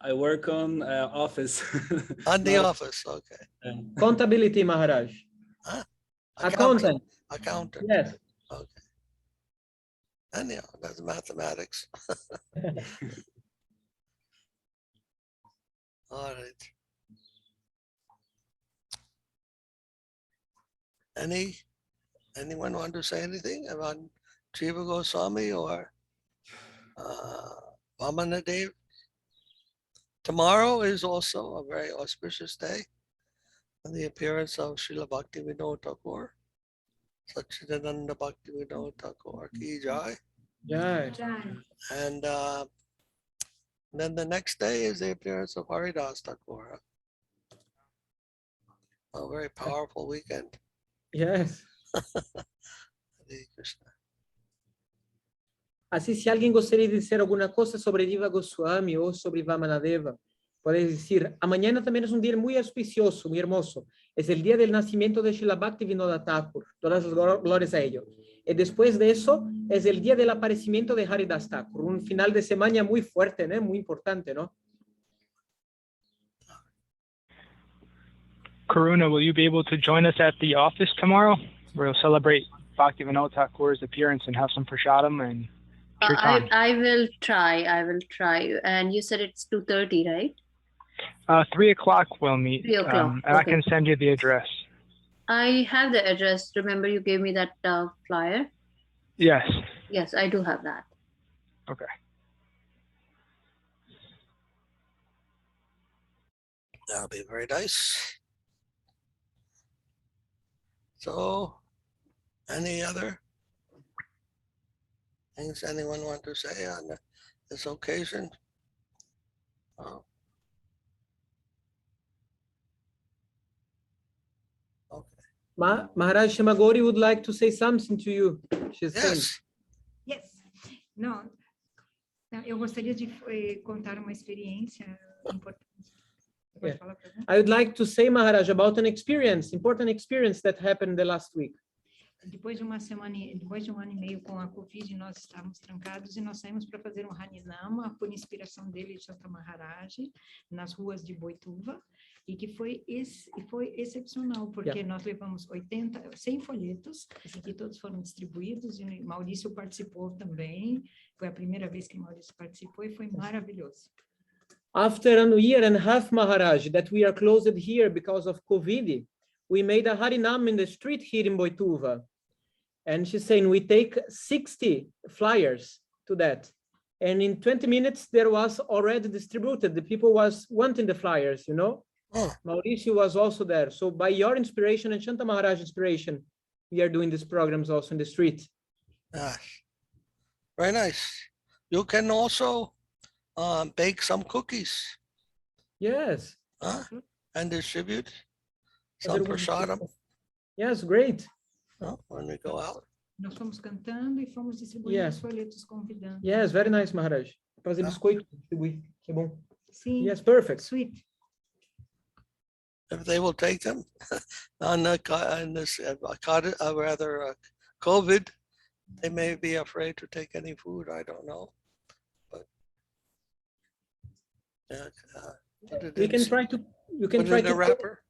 I work on office. On the office, okay. Contability, Maharaj. Huh? Accountant. Accountant. Yes. Okay. And yeah, that's mathematics. All right. Anyone want to say anything about Jiva Goswami or Vamanadev? Tomorrow is also a very auspicious day, and the appearance of Srila Bhakti Thakur, sat-cit-ananda Bhakti Thakur ki jai. Jai. And then the next day is the appearance of Haridas Thakur. A very powerful weekend. Yes. Hare Krishna. Assim, se alguém gostaria de dizer alguma coisa sobre Jiva Goswami ou sobre Vamanadeva, pode dizer, amanhã também é um dia muito auspicioso, muito hermoso. É o dia do nascimento de Srila Bhakti Thakur. Todas as glórias a ele. E depois disso, é o dia do aparecimento de Haridas Thakur. Um final de semana muito forte, né? Muito importante, não? Karuna, will you be able to join us at the office tomorrow? We'll celebrate Bhakti Thakur's appearance and have some prasadam and kirtan. I will try. And you said it's 2:30, right? 3 o'clock we'll meet. 3 o'clock. And I Okay. can send you the address. I have the address. Remember you gave me that flyer? Yes. Yes, I do have that. Okay. That'll be very nice. So, any other things anyone want to say on this occasion? Oh. Okay. Maharaj Shamagori would like to say something to you. She's saying. Yes. Yes. Não, eu gostaria de contar uma experiência importante. Você pode Yeah. falar pra mim? I would like to say, Maharaj, about an important experience that happened the last week. Depois de depois de um ano e meio com a Covid, nós estávamos trancados e nós saímos para fazer um Harinama por inspiração dele de Santa Maharaja nas ruas de Boituva e que foi excepcional porque nós levamos 100 folhetos e todos foram distribuídos e Maurício participou também. Foi a primeira vez que Maurício participou e foi maravilhoso. After a year and a half, Maharaj, that we are closed here because of COVID, we made a Harinam in the street here in Boituva. And she's saying we take 60 flyers to that. And in 20 minutes, there was already distributed. The people was wanting the flyers, you know? Oh. Mauricio was also there. So by your inspiration and Shanta Maharaj inspiration, we are doing these programs also in the street. Yes. Very nice. You can also bake some cookies. Yes. And distribute some prasadam. Yes, great. When we go out. Nós fomos cantando e fomos distribuindo os folhetos convidando. Yes, very nice, Maharaj. Fazer biscoito, distribuir. Que bom. Sim. Yes, perfect. Sweet. If they will take them on this COVID, they may be afraid to take any food. I don't know, but we can try to. You can put try it in to a wrapper.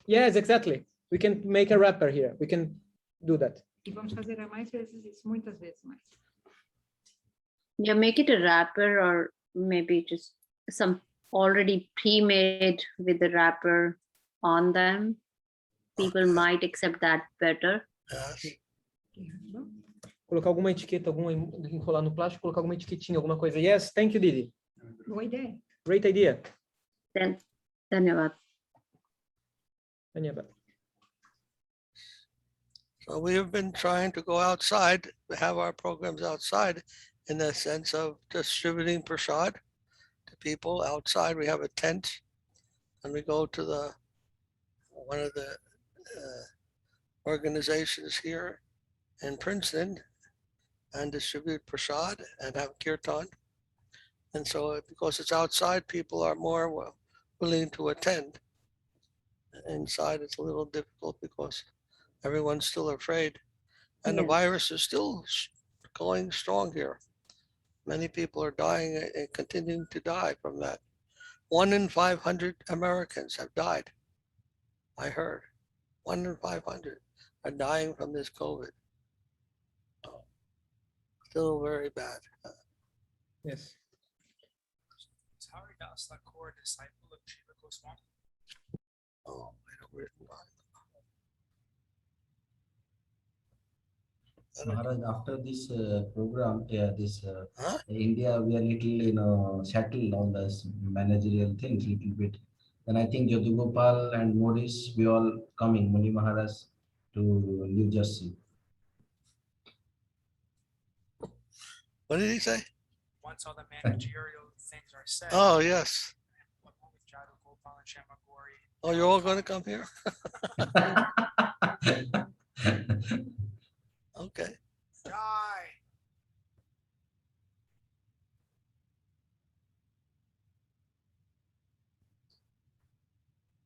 Yes, exactly. We can make a wrapper here. We can do that. E vamos fazer mais vezes isso, muitas vezes mais. Yeah, make it a wrapper or maybe just some already pre-made with the wrapper on them. People might accept that better. Yes. Colocar alguma etiqueta, enrolar no plástico, colocar alguma etiquetinha, alguma coisa. Yes, thank you, Didi. Boa ideia. Great idea. Dhanyavad. Dhanyavad. So we have been trying to go outside, have our programs outside in the sense of distributing prasad to people outside. We have a tent and we go to one of the organizations here in Princeton and distribute prasad and have kirtan. And so because it's outside, people are more willing to attend. Inside, it's a little difficult because everyone's still afraid. And the Yes. virus is still going strong here. Many people are dying and continuing to die from that. 1 in 500 Americans have died. I heard 1 in 500 are dying from this COVID. Still very bad. Yes. Is Haridas Thakur a disciple of Jiva Goswami? Oh, I don't really know. Maharaj, after this program, Huh? India, we are little, settled on this managerial things little bit. Then I think Jadugopal and Maurice, we all coming, Muni Maharaj, to New Jersey. What did he say? Once all the managerial things are said, Oh, yes. along with Jadu Gopal and Shamagori. Oh, you're all going to come here? Okay. Jai!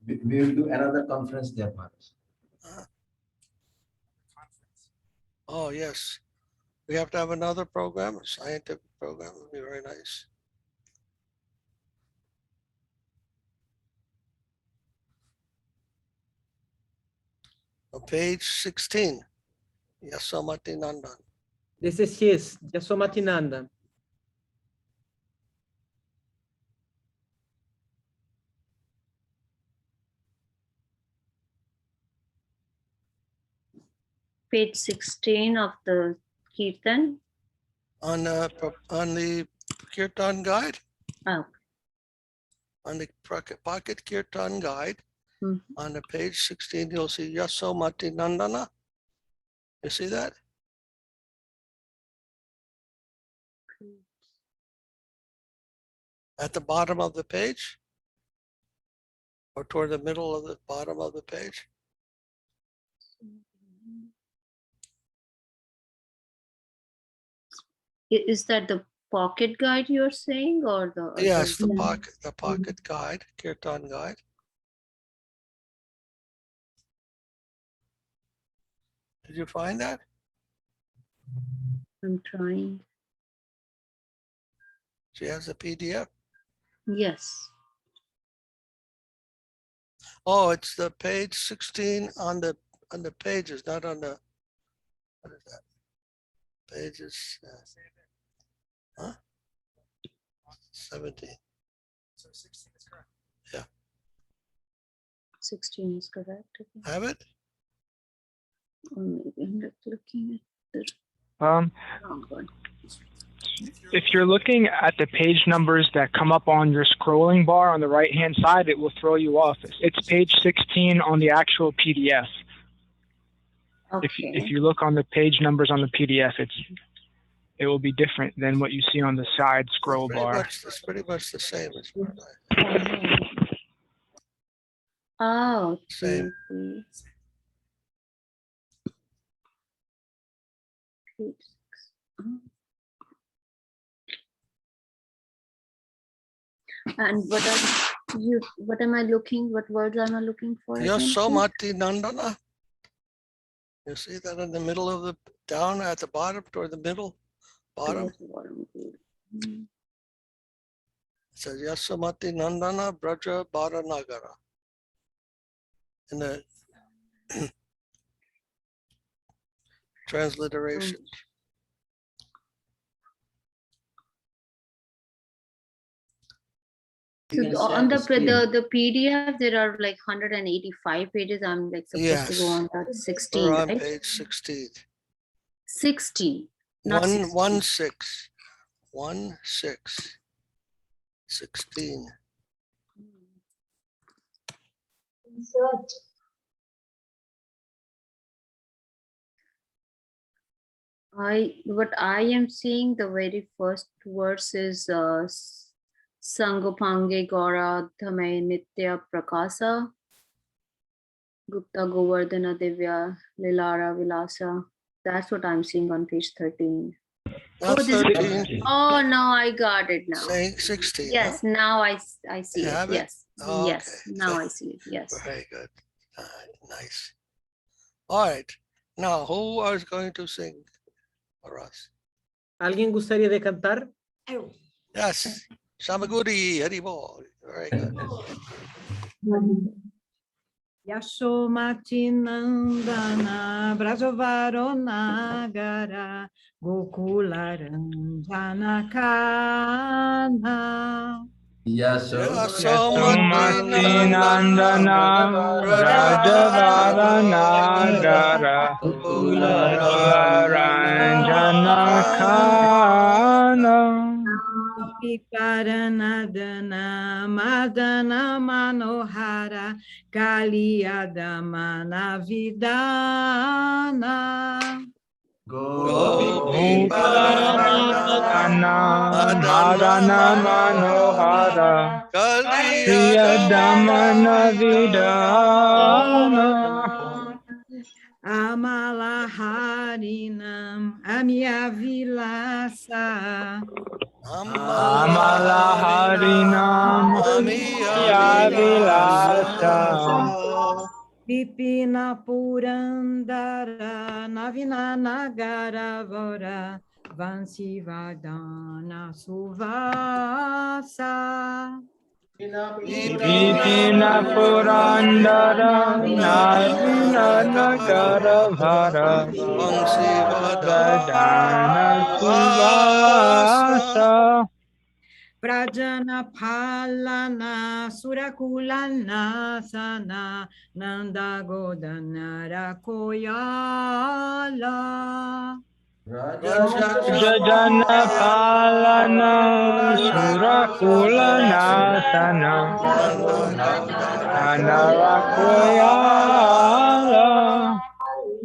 We will do another conference there, Maharaj. Conference. Oh, yes. We have to have another program, a scientific program. It would be very nice. On page 16, Yasomati Nandan. This is his, Jasomatinanda. Page 16 of the Kirtan. On the Kirtan guide, Oh, on the pocket Kirtan guide, mhm. on the page 16, you'll see Yasomati Nandana. You see that? At the bottom of the page? Or toward the middle of the bottom of the page? Is that the pocket guide you're saying, or the? Yes, the other- pocket guide, Kirtan guide. Did you find that? I'm trying. She has a PDF. Yes. Oh, it's the page 16 on the pages, not on the, what is that? Pages, huh? 17. So 16 is correct. 16 is correct. Okay. Have it? Or maybe I'm not looking at the Um, wrong one. if you're looking at the page numbers that come up on your scrolling bar on the right hand side, it will throw you off. It's page 16 on the actual PDF. Okay. If you look on the page numbers on the PDF, it will be different than what you see on the side scroll bar. It's pretty much the same as far as I. Oh, Same. okay. Page 6. Oh. And what am I looking, what words am I looking for? again, please? Yasomati Nandana. You see that in the middle of the, down at the bottom, toward the middle, bottom? Towards the bottom, good. Mm. It says Yasomati Nandana Braja Baranagara. In the transliteration. You So can on share screen. the PDF, there are like 185 pages. I'm like supposed to go on that 16, We're on right? page 16. 60, not 16. 1 6. 16. Insert. What I am seeing, the very first verse is Sangopange Gaura Dhame Nitya Prakasa Gupta Govardhana Divya Lilara Vilasa. That's what I'm seeing on page 13. Not Oh, this 13. Oh, no, I got it now. Saying 16. huh? Yes, now I see You it. have it? Yes, Oh, yes, okay. now I see it. Yes. Very good. Nice. All right. Now, who is going to sing for us? ¿Alguien gustaría de cantar? Yes. Samaguri, Haribol. Very good. Yashomati Nandana Brajovaronagara Gokularanjana Kana Yasomati Nandana Rajavaranagara Kularanjana Kana Piparanadana Madana Manohara Kaliyadamana Vidana Gopiparanadana Madana Manohara Kaliyadamana Vidana Amalaharinam Amyavilasa Amalaharinam Yavilasa Vipina Purandara Navina Nagaravara Vansivadana Suvasa Vipina Purandara Navina Nagaravara Vansivadana Suvasa Prajana Palana Surakulana Sana Nanda Godanara Koyala Rajana Palana Surakulana Sana Anarakoyala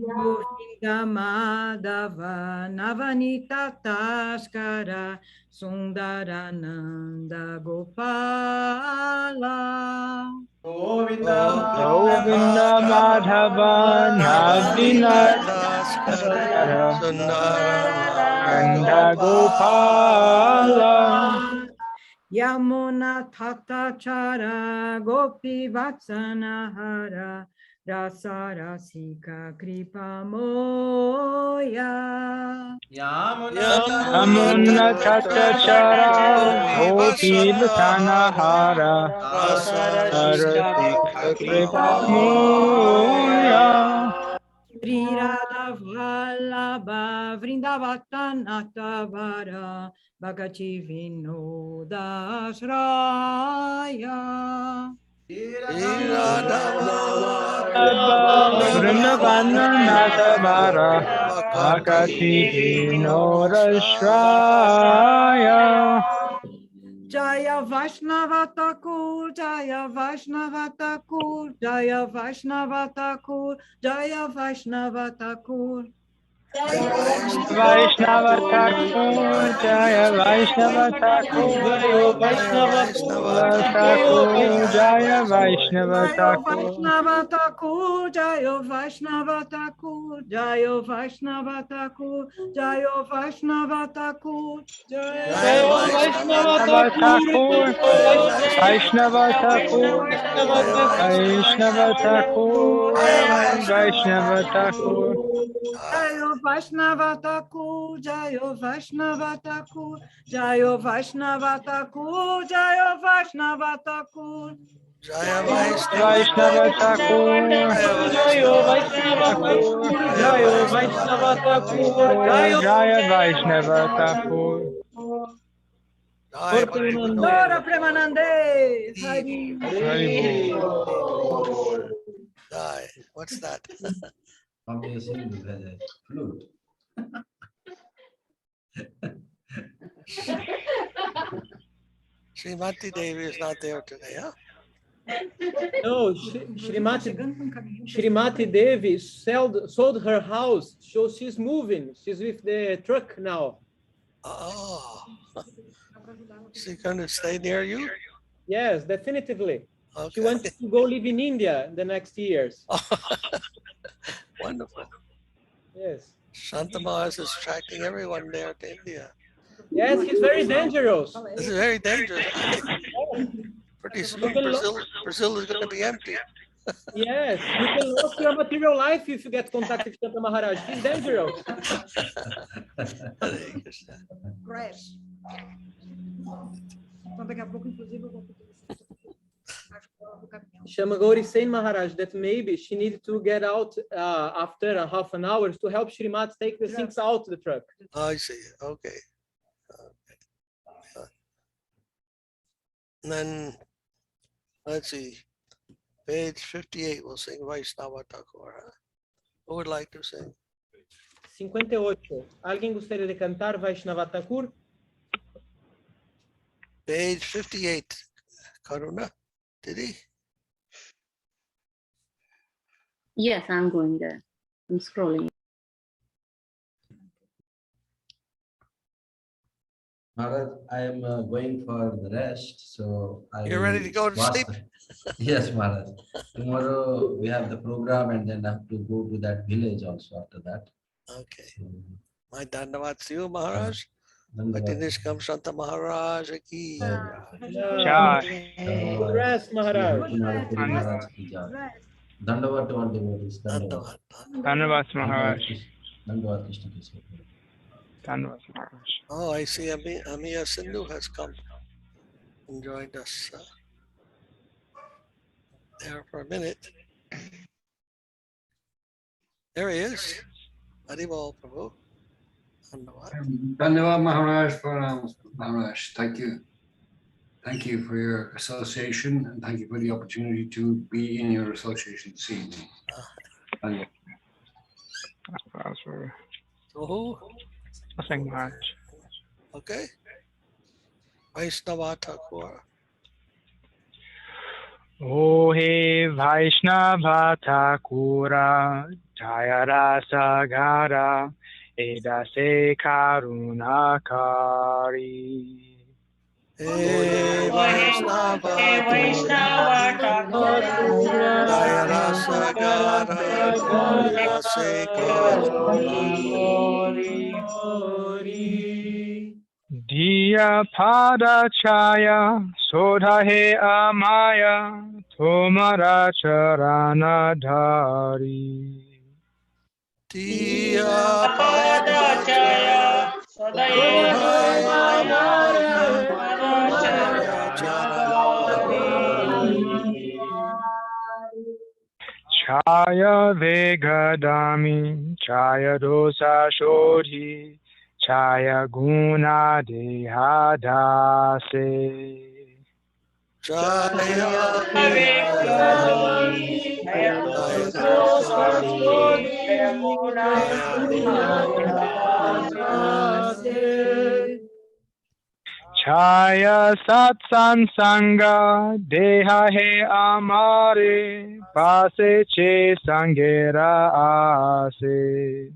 Govinda Madhava Navanita Tashkara Sundarananda Gopala Govinda Madhava Navina Sundaranda Gopala Yamuna Tatachara Gopi Vatsanahara Rasarasika Kripa Moya Yamuna Tatachara Gopi Vatanahara Sarasika Kripa Moya Sri Radha Vallabha Vrindavatanattavara Bhagati Vinodasraya Vrindavana Natavara Bhakati Vinodasraya Jaya Vaishnava Thakur, Jaya Vaishnava Thakur, Jaya Vaishnava Thakur, Jaya Vaishnava Thakur. Vaishnava Thakur, Jaya Vaishnava Thakur, Jaya Vaishnava Thakur, Jaya Vaishnava Thakur, Jaya Vaishnava Thakur, Jaya Vaishnava Thakur, Jaya Vaishnava Thakur, Vaishnava Thakur, Vaishnava Thakur, Vaishnava Thakur, Jayo Vaishnava Thakur, Jayo Vaishnava Thakur, Jayo Vaishnava Thakur, Jayo Vaishnava Thakur. Jaya Vaishnava Thakur, Jayo Vaishnava Thakur, Jayo Vaishnava Thakur, Jaya Vaishnava Thakur. Dora Premanande, Hari. Jai. What's that? How do you sing with a flute? Srimati Devi is not there today, huh? No, Srimati Devi sold her house, so she's moving. She's with the truck now. Oh. Is she going to stay near you? Yes, definitively. Okay. She wants to go live in India the next years. Wonderful. Yes. Santa Maharaj is attracting everyone there to India. Yes, he's very dangerous. This is very dangerous. Pretty soon Brazil is going to be empty. Yes, you can lose your material life if you get contact with Santa Maharaj. He's dangerous. Hare Krishna. Crash. Então, daqui a pouco, inclusive, eu vou pedir do caminhão. Shama Gauri saying, Maharaj, that maybe she needed to get out after a half an hour to help Srimad take the things out the truck. Oh, I see. Okay. And then, let's see, page 58, we'll sing Vaishnava Thakur. Huh? Who would like to sing? 58. Alguém gostaria de cantar Vaishnava Thakur? Page 58. Karuna, did he? Yes, I'm going there. I'm scrolling. Maharaj, I am going for the rest, so You're ready to go to sleep? Yes, Maharaj. Tomorrow we have the program and then I have to go to that village also after that. Okay. My Dandavad to you, Maharaj. Nishkam Santa Maharaj ki. Rest, Maharaj. Dandavad to all devotees. Dandavad. Dandavad, Maharaj. Dandavad Krishna Krishna. Oh, I see Amiya Sindhu has come and joined us there for a minute. There he is. Haribol Prabhu. Dhanyavad Maharaj, Maharaj. Thank you. Thank you for your association and thank you for the opportunity to be in your association this evening. So who? Nothing much. Okay. Vaishnava Thakur. Oh he Vaishnava Thakura Jaya Rasa Gara Edase Karunakari. Hey Vaishnava Thakur Jaya Rasa Gara Edase Karunakari. Diya Pada Chaya Sodha he Amaya Tomara Charana Dhari. Diya Pada Chaya Sodha he Amaya Tomara Charana Dhari. Chaya Vegadami Chaya Dosa Shodhi Chaya Guna Dehadase. Chaya Vegadami Chaya Dosa Shodhi Chaya Guna Dehadase. Chaya sat-sanga deha he amare pase che sangera ase.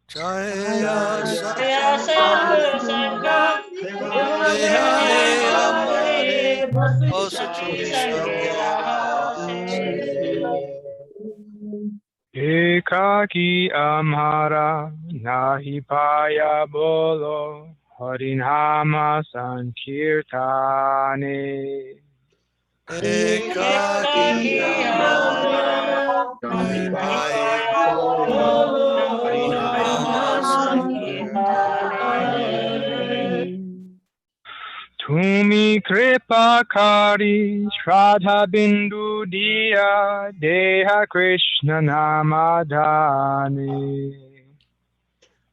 Chaya Satsanga Deha Amare Bhakti Sangera. Ekaki amhara nahi paya bolo harinama sankirtane. Ekaki Amara Nahi Paya Bolo Harinama Sankirtane. Tumi kripa kari shraddha bindu diya deha Krishna namadhane.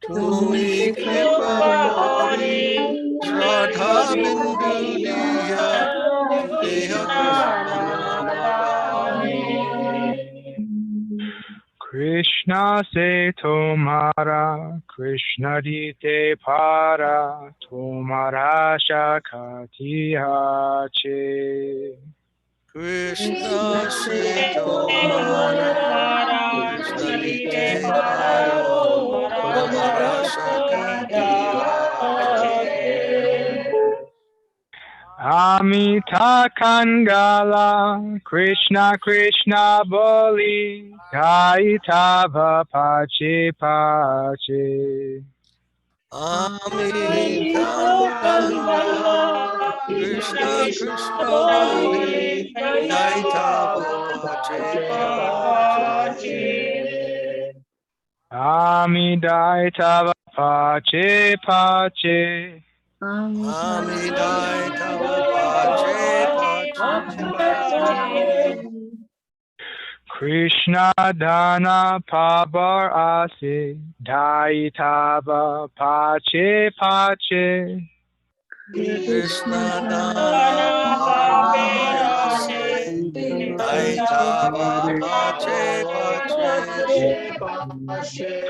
Tumi kripa kari shraddha bindu diya deha Krishna namadhane. Krishna se tomara Krishna dite para tomara shakati hache. Krishna se tomara Krishna dite para tomara shakati hache. Amita Kangala, Krishna Krishna Boli, Kaitava Pache Pache. Amita Krishna Krishna Boli Daitava Pache Pache. Amidaitava Pache Pache. Amidaitava Pache Pache. Krishna Dana Pabar Ase Daitava Pache Pache. Krishna Dana Pavarase Daitava Pache Pache.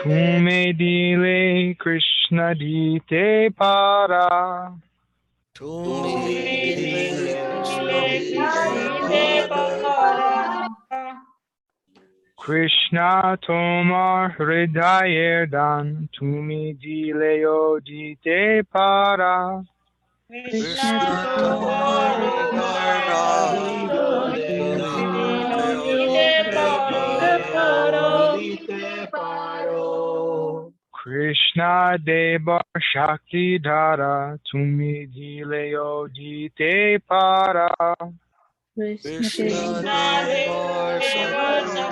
Tume dile Krishna dite para. Tumi dile Krishna dile para. Krishna tomar hridayer dan tumi dileo dite para. Krishna tomar hridaya tumi dile para. Krishna deva shakti dhara tumi dileo dite para. Krishna deva shakti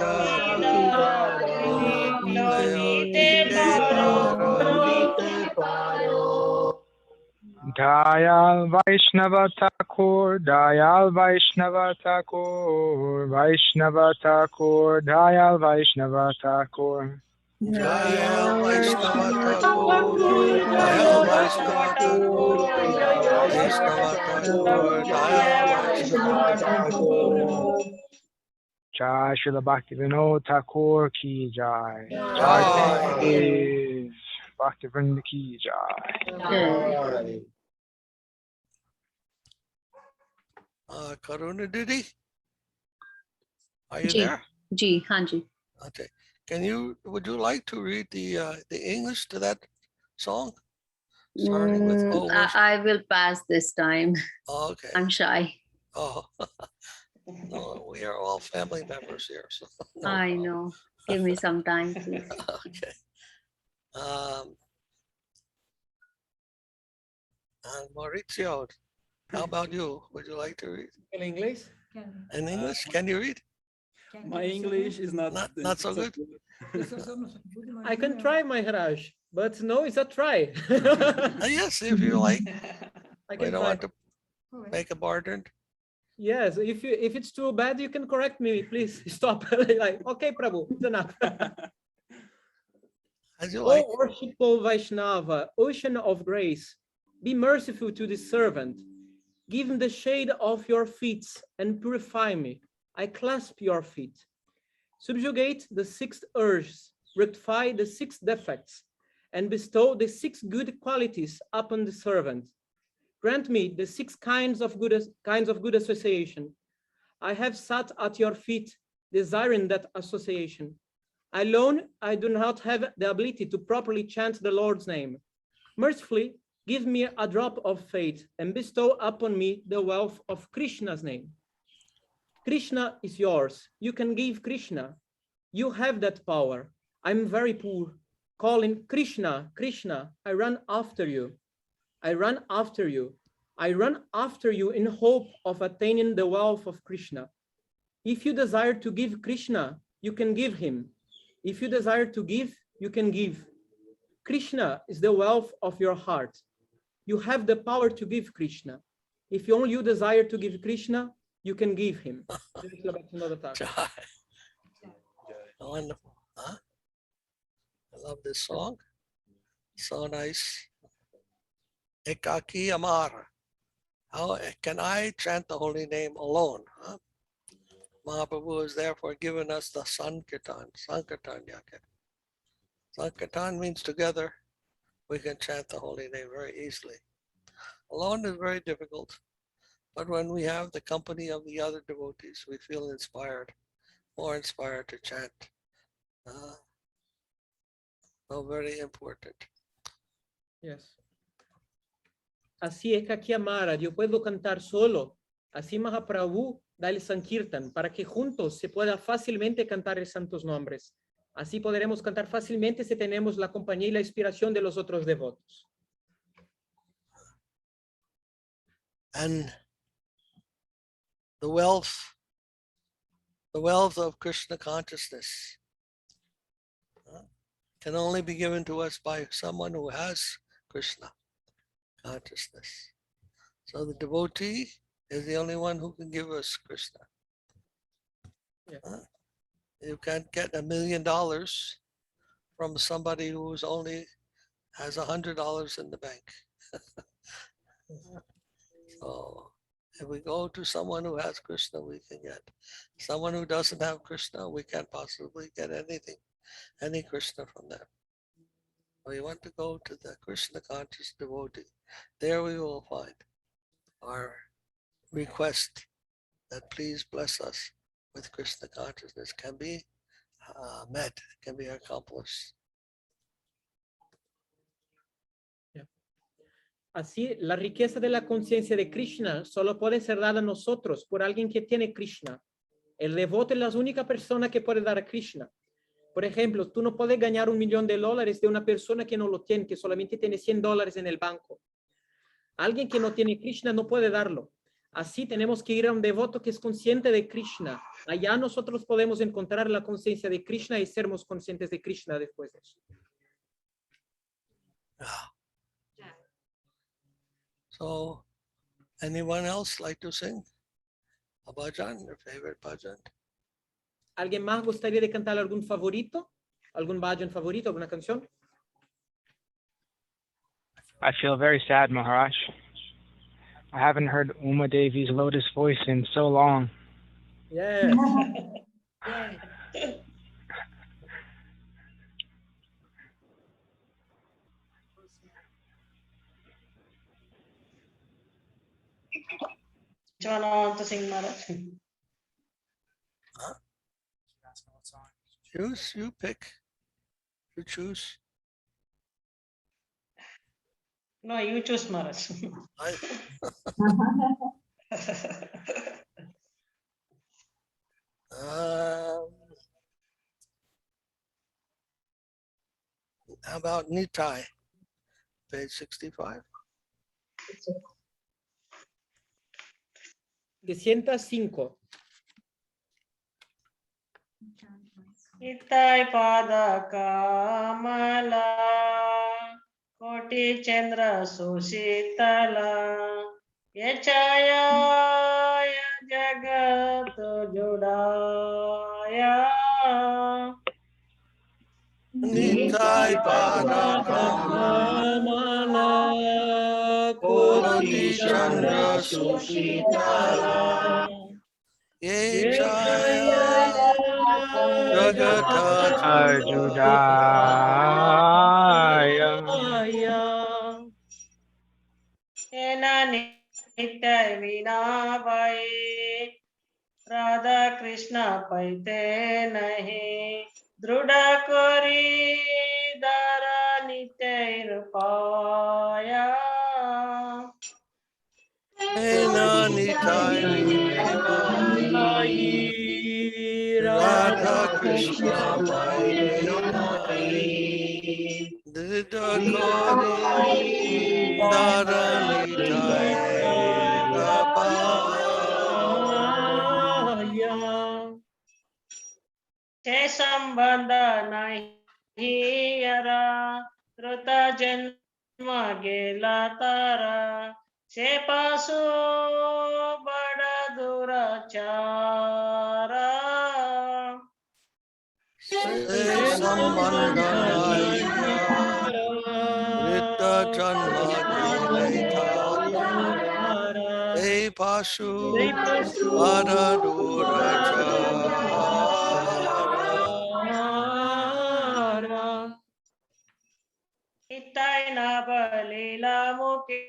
dhara tumi dile para. Dayal Vaishnava Thakur, Dayal Vaishnava Thakur, Vaishnava Thakur, Dayal Vaishnava Thakur. Jaya Vaishnava Thakur, Jaya Vaishnava Thakur, Vaishnava Thakur, Jaya Vaishnava Thakur. Jai Srila Bhaktivinoda Thakur ki jai. Jai. Jai Bhaktivinoda ki jai. Karuna Didi, are you Ji, there? Ji, Hanji. Okay. Would you like to read the English to that song? Starting with I will pass this time. Oh, okay. I'm shy. Oh, no, we are all family members here, so no I problem. know. Give me some time, please. Okay. And Maurizio, how about you? Would you like to read? In English? In English? Can you read? My English is not so good. I can try, Maharaj, but no, it's a try. Yes, if you like. I We can don't try. want to make a bargain. Yes, if it's too bad, you can correct me, please. Stop. Like, okay, Prabhu, it's enough. As you like. O worshipful Vaishnava, ocean of grace, be merciful to this servant. Give him the shade of your feet and purify me. I clasp your feet. Subjugate the 6 urges, rectify the 6 defects, and bestow the 6 good qualities upon the servant. Grant me the 6 kinds of good association. I have sat at your feet, desiring that association. Alone, I do not have the ability to properly chant the Lord's name. Mercifully, give me a drop of faith and bestow upon me the wealth of Krishna's name. Krishna is yours. You can give Krishna. You have that power. I'm very poor. Calling Krishna, Krishna, I run after you. I run after you. I run after you in hope of attaining the wealth of Krishna. If you desire to give Krishna, you can give him. If you desire to give, you can give. Krishna is the wealth of your heart. You have the power to give Krishna. If only you desire to give Krishna, you can give him. Wonderful. Huh? I love this song. So nice. Ekaki Amara. How can I chant the holy name alone? Huh? Mahaprabhu has therefore given us the Sankirtan. Sankirtan Yakir. Sankirtan means together. We can chant the holy name very easily. Alone is very difficult. But when we have the company of the other devotees, we feel inspired, more inspired to chant. So very important. Yes. Así es que aquí, Amara, yo puedo cantar solo. Así Mahaprabhu da el Sankirtan para que juntos se pueda fácilmente cantar los santos nombres. Así podremos cantar fácilmente si tenemos la compañía y la inspiración de los otros devotos. And the wealth of Krishna consciousness can only be given to us by someone who has Krishna consciousness. So the devotee is the only one who can give us Krishna. You can't get $1 million from somebody who's only has $100 in the bank. So if we go to someone who has Krishna, we can get. Someone who doesn't have Krishna, we can't possibly get anything, any Krishna from them. We want to go to the Krishna conscious devotee. There we will find our request that please bless us with Krishna consciousness can be met, can be accomplished. Así, la riqueza de la conciencia de Krishna solo puede ser dada a nosotros por alguien que tiene Krishna. El devoto es la única persona que puede dar a Krishna. Por ejemplo, tú no puedes ganar $1 millón de una persona que no lo tiene, que solamente tiene $100 en el banco. Alguien que no tiene Krishna no puede darlo. Así tenemos que ir a un devoto que es consciente de Krishna. Allá nosotros podemos encontrar la conciencia de Krishna y sermos conscientes de Krishna después de eso. So, anyone else like to sing a bhajan, your favorite bhajan? ¿Alguien más gustaría de cantar algún favorito? ¿Algún bhajan favorito, alguna canción? I feel very sad, Maharaj. I haven't heard Uma Devi's lotus voice in so long. Yes. Which one I want to sing, Maharaj? Choose, you pick. You choose. No, you choose, Maharaj. How about Nitai? Page 65. 105. Nitai pada kamala Koti chandra sushitala Yachaya jagat judaya Nitai pada kamala Koti chandra sushitala Yachaya jagata Judaya. Ena nitai vina vai Radha Krishna paite nahi Druda kori dara nitai rupaya Ena nitai Radha Krishna Paidinai Didakari Dharanitai Rapaya Che sambandha nahi yara Truta janma gela tara Se pasu bada durachara Sambandhanai Rita Janma Giletara Te Pashu Paradurachara Itai na balila muke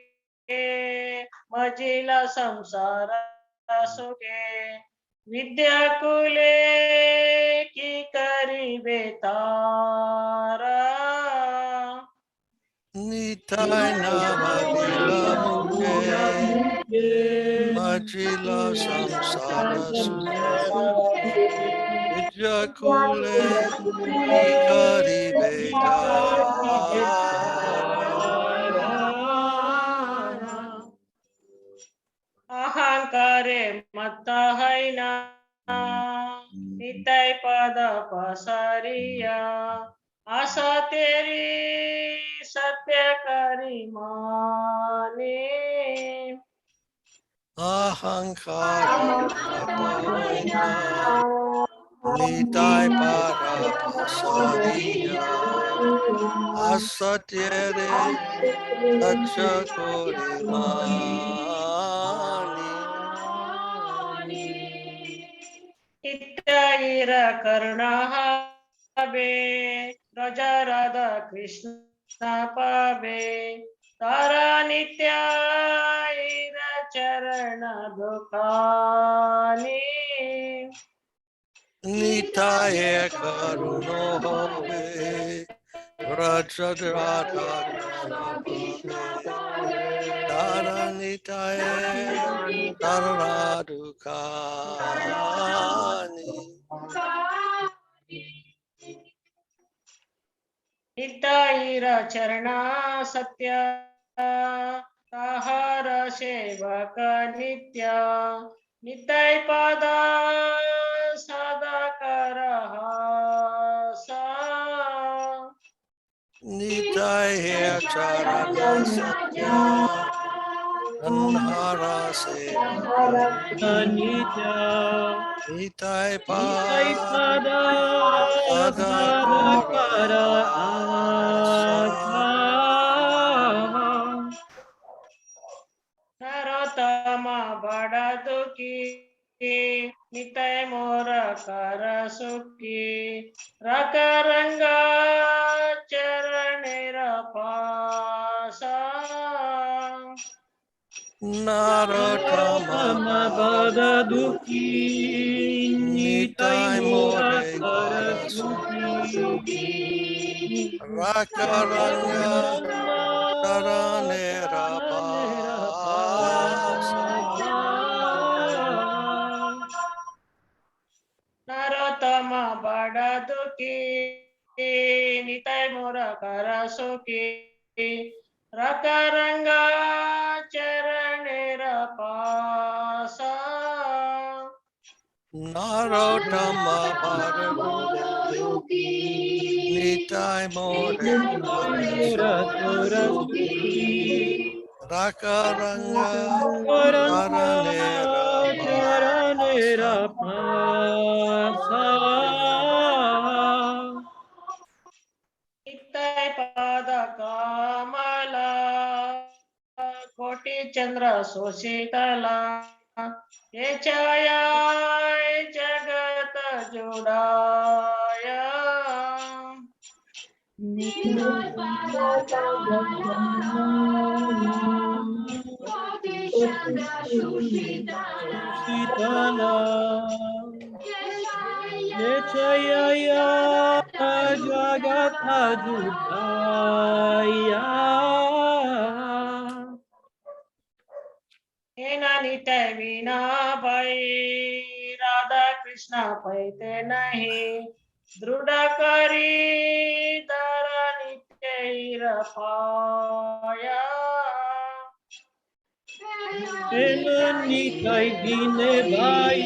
Majila samsara suke Vidya kule ki karibe tara Nitai Navadila Mukhe Majila Samsara Sukhe Vijakule Ikari Betara Ahankare Matahaina Nitai Pada Pasariya Asa Teri Satya Karimani Ahankara Mataina Nitai Para Pasariya Asatyere Sachakore Mani Itaira Karnahabe Rajarada Krishna Pabe Tara Nitya Ira Charana Dukani Nitaye Karuno Hobe Rajadrata Krishna Pabe Taranitaye Taradukani Itaira Charana Satya Tahara Sevaka Nitya Nitai Pada Sadakarahasa Nitaye Charana Satya Anhara Seva Nitya Nitai Pada Sadakara Asa Narotama Badaduki Nitai Mora Karasuki Rakaranga Charanera Pasa Narotama Badaduki Nitai More Karasuki Rakaranga Charanera Pasa Narotama Badaduki Nitai Mora Karasuki Rakaranga Charanera Pasa Narotama Badaduki Nitai More Karasuki Rakaranga Charanera Pasa Itai Pada Kamala Koti Chandra Soshitala Echaya Jagata Judaya Shitala Nechaya Jagata Judaya Enanitai Vina Pai Radha Krishna Paite Nahi Druda Kari Dara Nitya Paya Enanitai Vine Bai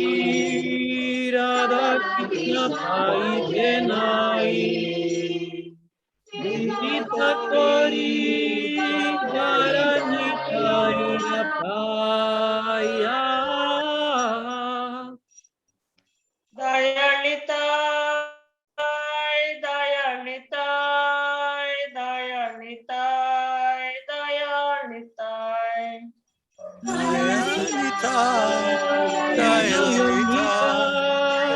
Radha Krishna Pai Denai Nita Kori Jaranitai Rapaya Dayanitai Dayanitai Dayanitai Dayanitai Dayanitai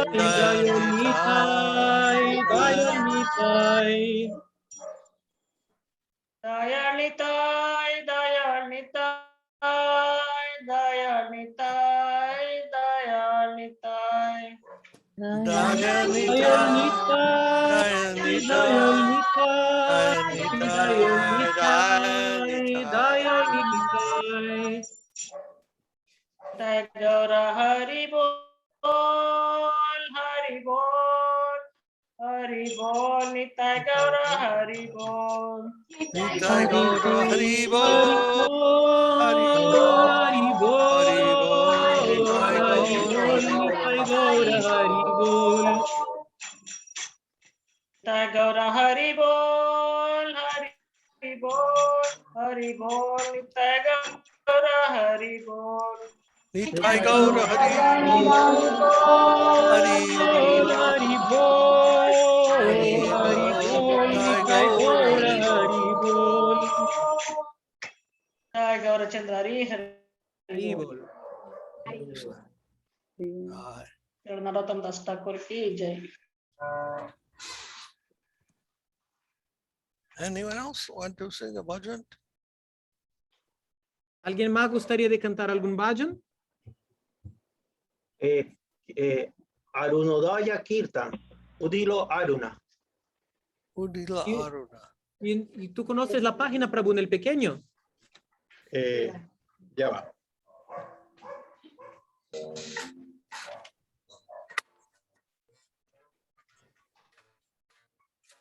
Dayanitai Dayanitai Dayanitai Dayanitai Dayanitai Dayanitai Dayanitai Dayanitai Dayanitai Gaura Hari Bol, Hari Bol, Hari Bol, Nitai Gaura Hari Bol. Nitai Gaura Hari Bol, Hari Bol, Hari Bol, Nitai Gaura Hari Bol. Nitai Gaura Hari Bol, Hari Bol, Hari Bol, Nitai Gaura Hari Bol. Nitai Gaura Hari Bol, Hari Bol, Hari Bol, Hari Hari Bol, Bol, Nitai Nitai Gaura Gaura Hari Hari Bol. Nitai Gaura Chandari Hari Hari Bol. Bol. Narottam Das Thakur ki jai. Anyone else want to sing a bhajan? ¿Alguien más gustaría de cantar algún bhajan? Arunodaya Kirtan, Udilo Aruna. Udila Y- Aruna. ¿Y tú conoces la página Prabhu en el pequeño? Ya va.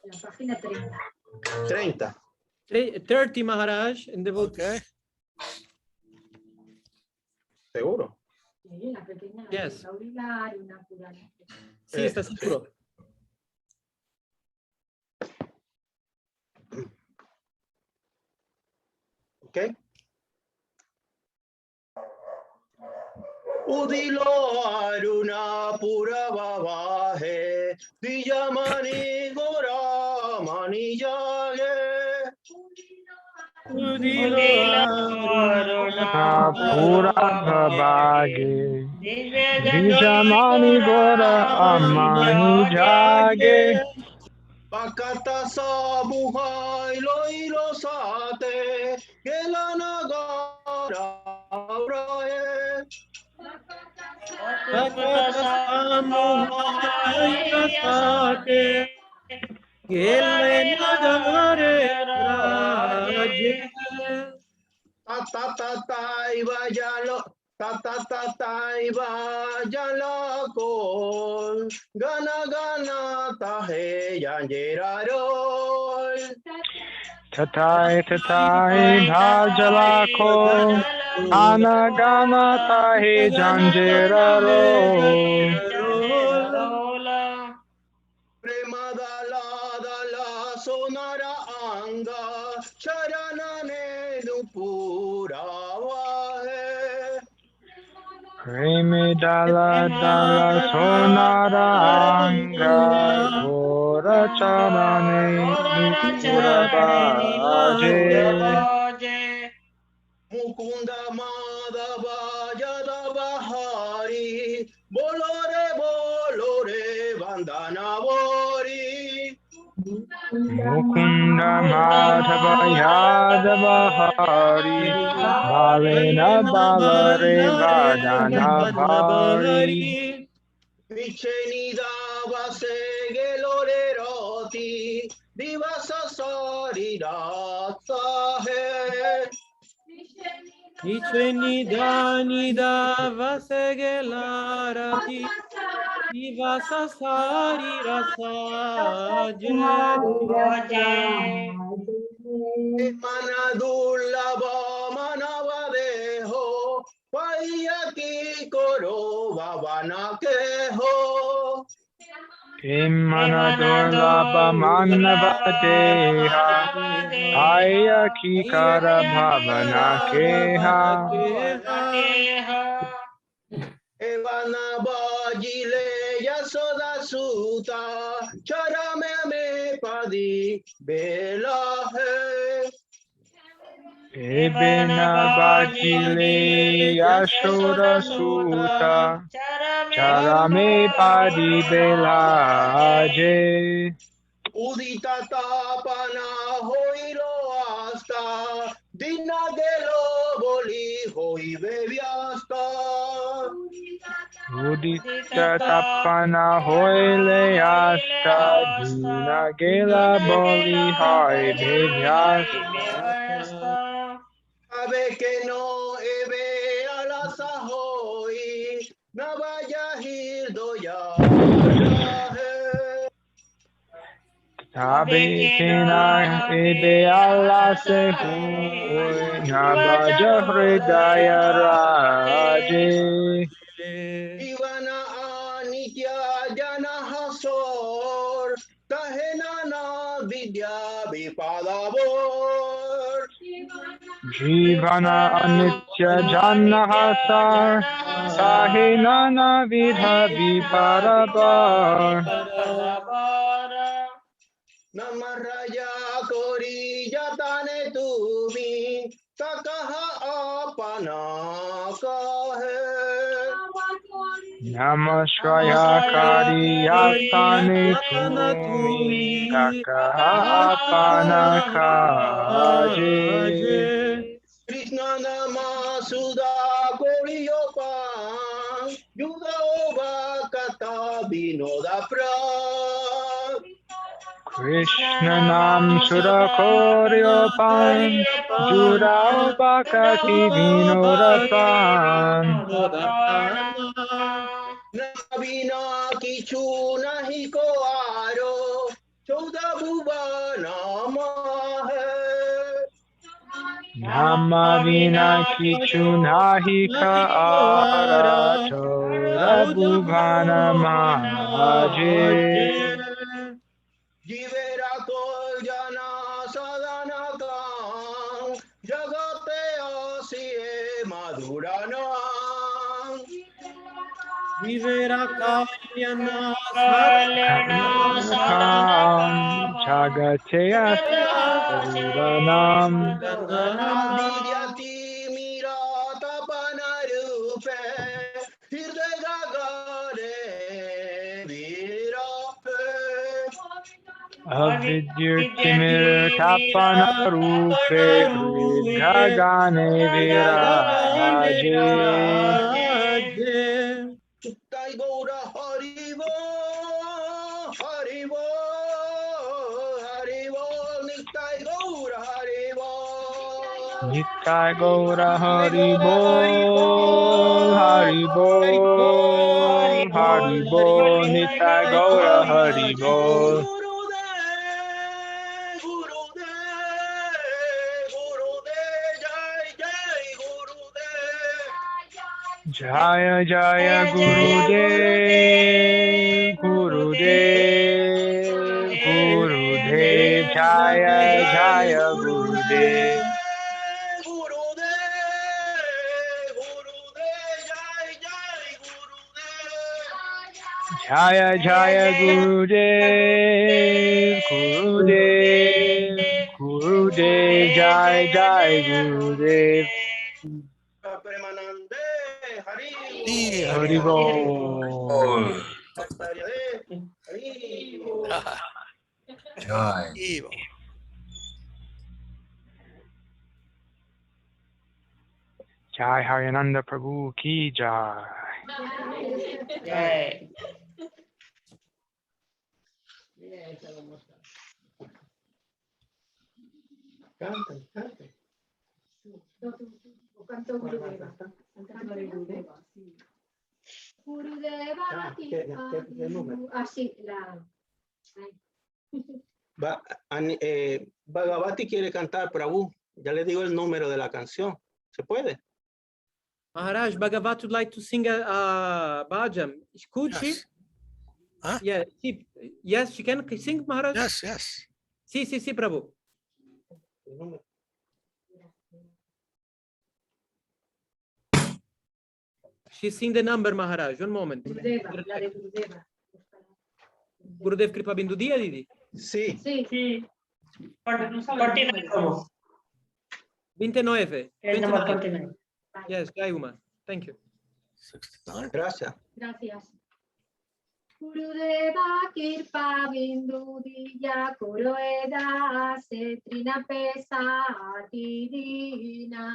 La página 30. 30. 30 Maharaj in the Okay. ¿Seguro? Sí, la pequeña. Yes. La Udila Aruna Purana. Sí, está seguro. Okay. Udilo Aruna Pura Babahe, Dijamani Gora Mani Jage. Udila Aruna Pura Bhavage, Dijamani Gora Amani Jage. Pakata Sabuha Ilo Sate, Gelana Gora Rae. Vajalo Kol, Gana Gana Tahe Yanjerarol. Tatai Tatai Bhajalako, Anagana Tahe Janjeraro. Premadala Dala Sonara Anga, Charanane Nupura Vahe. Preme Dala Dala Sonara Anga, Gora Charane Nupura Bhaje. Mukunda Madhava Yadava Hari, Bolore Vandana Vori. Mukunda Madhava Yadava Hari, Balena Balare Vadana Bari. Vichenida Vasegelore Roti, Divasa Sarira Sahe. Nida nida vasegelarati divasa sari rasaje. Manadullava Manavadeho, Vayaki Koro Vavanakeho. Imanadurlabha Manavadeha, Aya Kikara Bhavana Keha. Evana Bajile Yasoda Suta, Charame Me Padi Bela He. Ebena Bajile Yashoda Suta, Charame Padi Belaje. Udita Tapana Hoilo Asta, Dinagelo Boli Hoi Beviasta. Udita Tapana Hoile Asta, Dina Gela Boli Hai Bevyasta. Ave que no eve a la sajo Navaya Hirdoya Abhikina ebe Allah se hu nabaja hridaya raje. Jivana Anitya Jana Hasor Tahenana Vidya Vipadavor Jivana anitya jana hasar sahinana vidha viparabar. Maharaja Kori Jatane Tumi Takaha Apana Kahe Namaskaya kariyatane tumi takaha apana kaje. Krishna Nama Sudha Koriyopa Yuga Oba Kata Vinoda Pra Krishna nam surakoryopan jurao bakati vinorapan. Navina Kichu Nahi Ko Aro Choda Bhuvana Mahe Namavina kichunahi ka ara chora bhuvana maje. Jivera Kol Jana Sadhana Kam Jagate Asiye Madhurana Vivera kalyana Jagateya Puranam. Nadidyati Mira Tapana Rupe Hirdega Gare Virape Avidyutimir tapana rupe hridhagane viraje. Nitai Gaura Haribo Haribo Haribo Nitai Gaura Haribo Nitai Gaura Haribol, Haribol, Haribol, Nitai Gaura Haribol. Jaya Jaya Gurudev, Gurudev, Gurudev, Jaya Jaya Gurudev. Jaya Jaya Gurudev, Gurudev, Gurudev, Jaya Jaya Gurudev. Haribol. Joy. Jai Harinanda Prabhu ki jai. Jai. Bhagavati quiere cantar, Prabhu. Ya le digo el número de la canción. ¿Se puede? Maharaj, Bhagavat would like to sing a bhajan. Could she? Huh? Yeah, yes, she can sing, Maharaj? Yes, yes. Sí, Prabhu. She sing the number, Maharaj. One moment. Gurudev Kripa Bindu Diya, Didi? Sí. 49. 29. El número 49. Yes, Jai Uma. Thank you. 69. Gracias. Gurudeva Kirpa Bindu Diya Kuroeda Setrina Pesati Dina.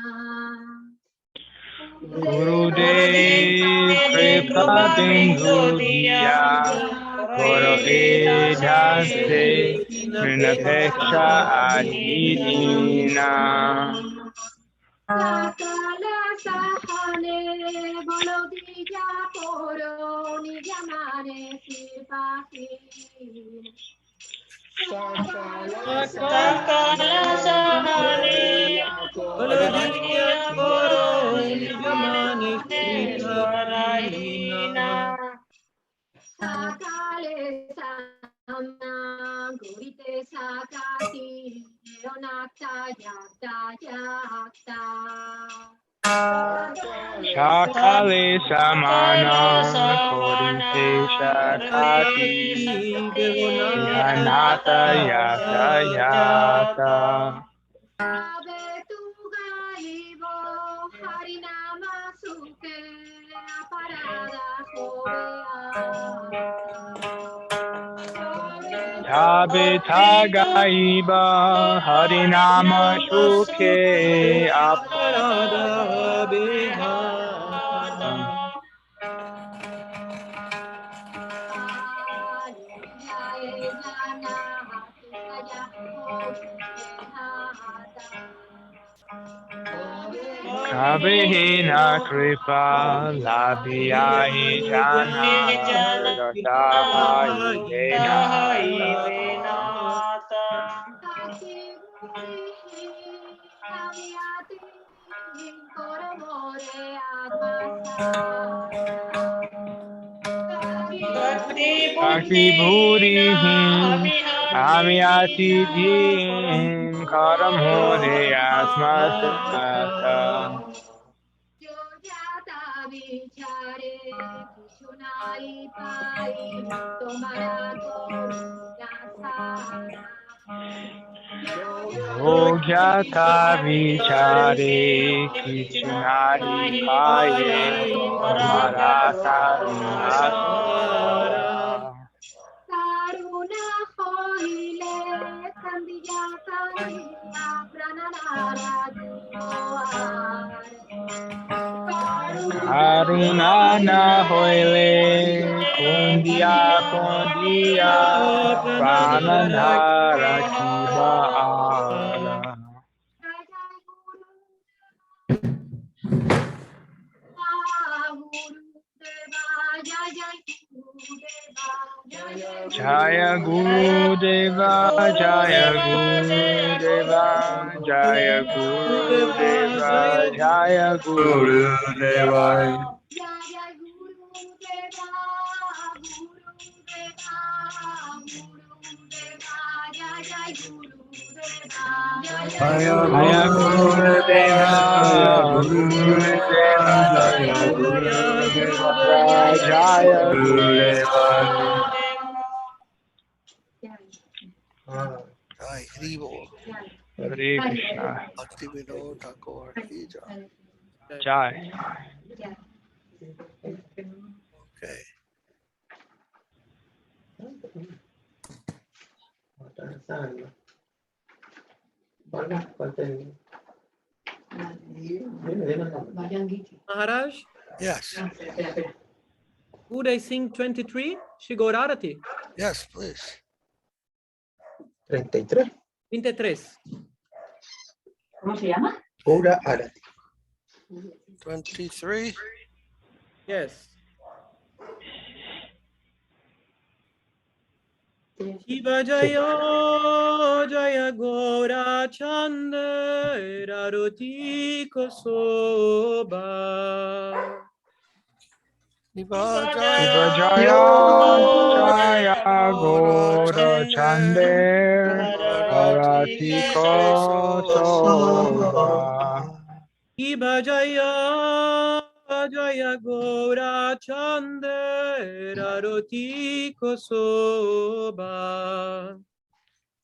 Gurudev Kripa Bindu Diya Koro Edase Ninapeksha Adidina. Sakala sahane bolo dija koro nijamane sipati. Sakala sahane Baladiya koro nijamane svarahina. Sakale samna gurite sakati onakta yakta yakta. Shakale samana korite shakati ihanata yata yata. Abe tu gaibo harinama suke aparada Tabe tagaiba harinama shuke Parada behata. Kabehina kripa labhiyahi jana ratahi venata. Bhakti Puri Amyati Jin Karam Hore Asmasata. Yogyata vichare kichunari paye tomarata vinasara. Karuna hoile kandiya kandiya prananara duar. Karuna na hoile kondia kondia prananara kiba ara. Jaya Guru Deva, Jaya Guru Deva, Jaya Guru Deva, Jaya Guru Deva. Jaya Guru Deva, Guru Deva, Jaya Guru Deva, Jaya Guru Deva. Jai Hri Bol. Hare Krishna. Bhakti Vinod Thakur ki jai. Jai. Okay. Maharaj? Yes. Could I sing 23? Shigorarati? Yes, please. 33. 23. ¿Cómo se llama? Pura Arati. 23. Yes. Jiva Jaya Jaya Gora Chanda Raroti Kosoba. Shiva Shiva Jaya Jaya Jaya Gora Chande Arati Kosoba. Jiva Jaya Jaya Gora Chanda Raroti Kosoba.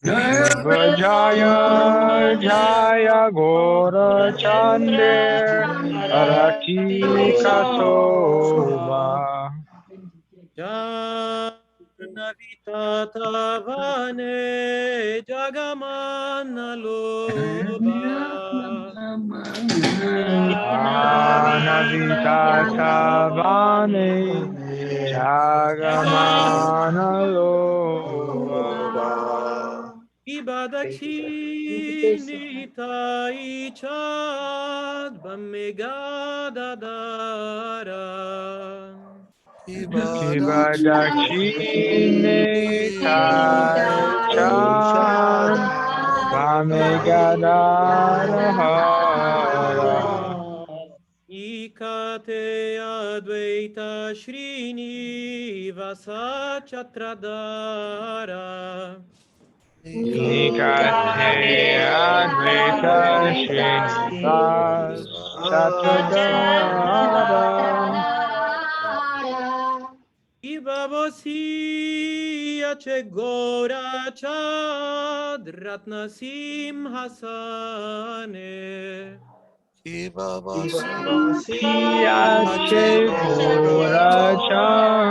Shiva Jaya Jaya Gora Chande Arati Kosoba. Janavita Tavane Jagamana Loba. Anavita Tavane Jagamana Loba. Ibadachi Nitai Chad Bamegadadara Kibadachine Tai Chan Vamegadara Ikate Advaita Shrini Vasachatradara Nikate Advaita Srinivas Satradara Ibavosi Achegora Chad Ratna Simhasane Yache Gora Chan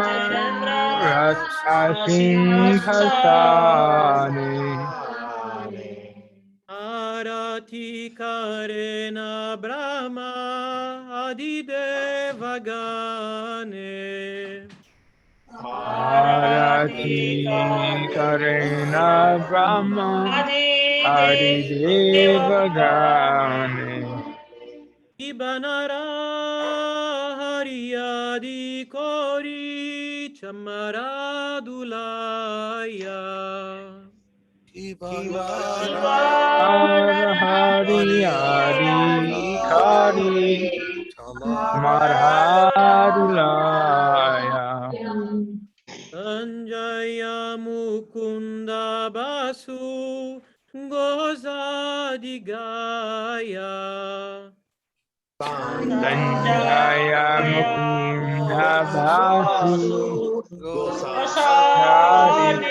Rathasim Hasane Arati Karena Brahma Adidevagane Arati Karena Brahma Adidevagane Ibanara Hariadi Kori Chamaradulaya Hari Kari Marhadulaya Sanjaya Mukunda Basu Gozadigaya Sanjaya Mukunda Basu Gosadikaya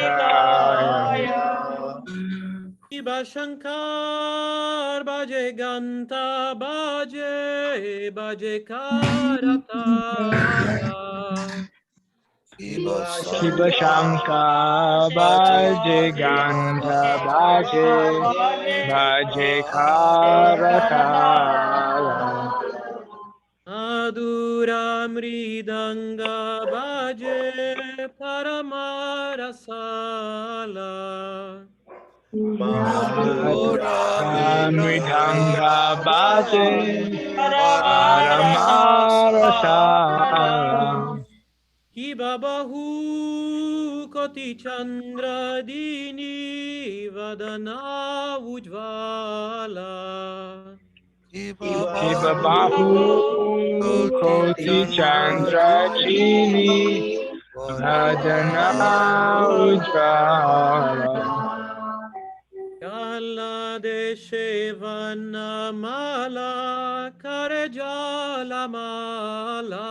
Shiva Shankar Bhaje Ganta Bhaje Karatara Shiva Shankar Bhaje Ganta Bhaje Karatara Madhura Mridanga Bhaje Paramarasala Mridanga Bhaje Paramarasala Kibabahu Koti Chandra Dini Vadana Ujvala Kibabahu Koti Chandra Chini Vadana Ujvala Kala Deshevana Mala Karejala Mala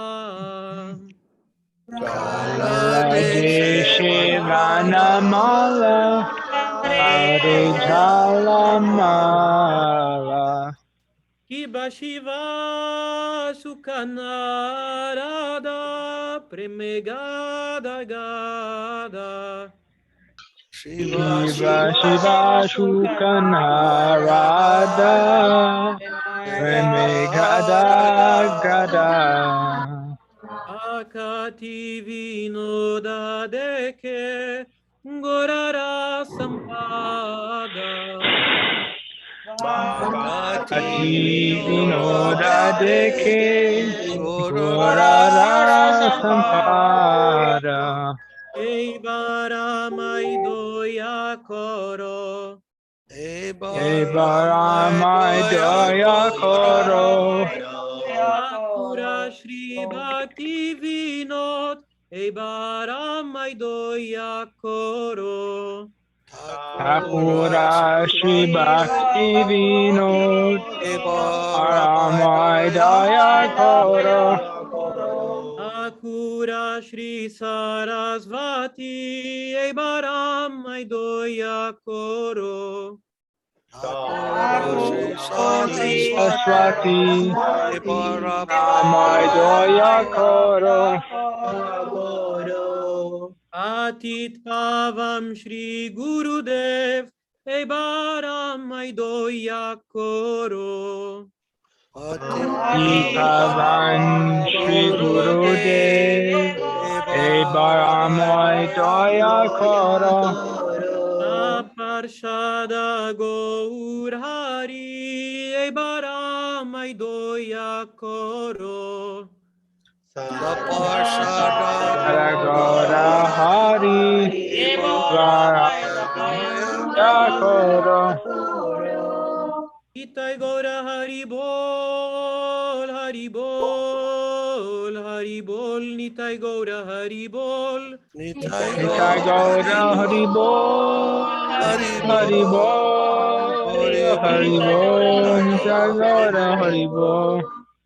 Shivana-mala, Hare-jala-mala. Kiba Shiva Sukhanarada Premegada Gada Shiva Shiva Shukanarada Premegada Gada Akati Vinoda Deke Gorara Sampada Ati Vinoda Deke Gorara Sampada Ebaramai Doya Koro Ebaramai Daya Koro Akura Shri Bhakti Vinod Ebaramai Doya Koro Thakura Shri Bhakti Vinod Paramai Daya Koro Akura Shri Sarasvati Ebaramai Doya Koro Saraswati Paramai Daya Koro Atit Pavam Shri Gurudev Ebaramai Doya Koro Pavan Shri Gurudev Ebaramai Daya Koro Apar Parshada Gaur Hari Baramai Doya Koro. Paragora Hari Yakoro. Itai Gora Hari Bol, Hari Bol, Hari Bol, Nitai Gora Hari Bol. Nitai Nitai Gaura Hari Bol, Hari Bol, Hari Bol, Nitai Gaura Hari Bol.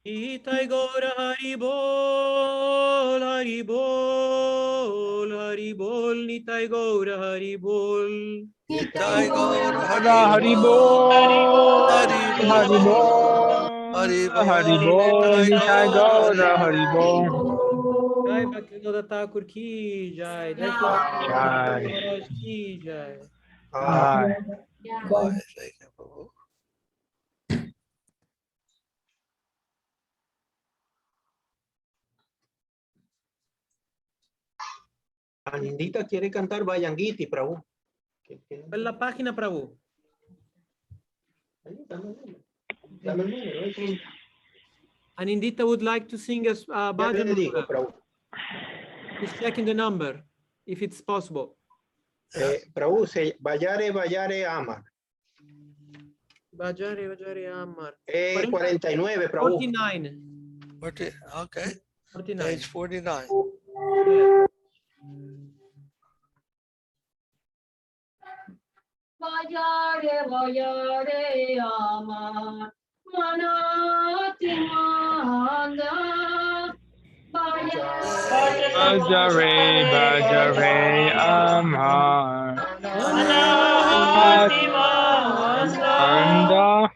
Itai Gora Hari Bol, Hari Bol, Hari Bol, Nitai Gora Hari Bol. Nitai Gaura Hari Bol, Hari Bol, Hari Bol, Nitai Gaura Hari Bol. Jai Bhaktivinoda Thakur ki jai, Jai Srila Jai. Maharaj ki jai. Jai. Boy, thank you, Prabhu. Anindita quiere cantar Vayangiti, Prabhu. ¿Cuál es la página, Prabhu? Dame el número, Anindita would like to sing us Ya bhajan. le digo, Prabhu. He's checking the number, if it's possible. Prabhu, Vayare Amar. Bhajare Amar. 49, Prabhu. 49. 40, okay. 49. Page 49. Vayare Amar Manatimanda Bajare Amar. Anda.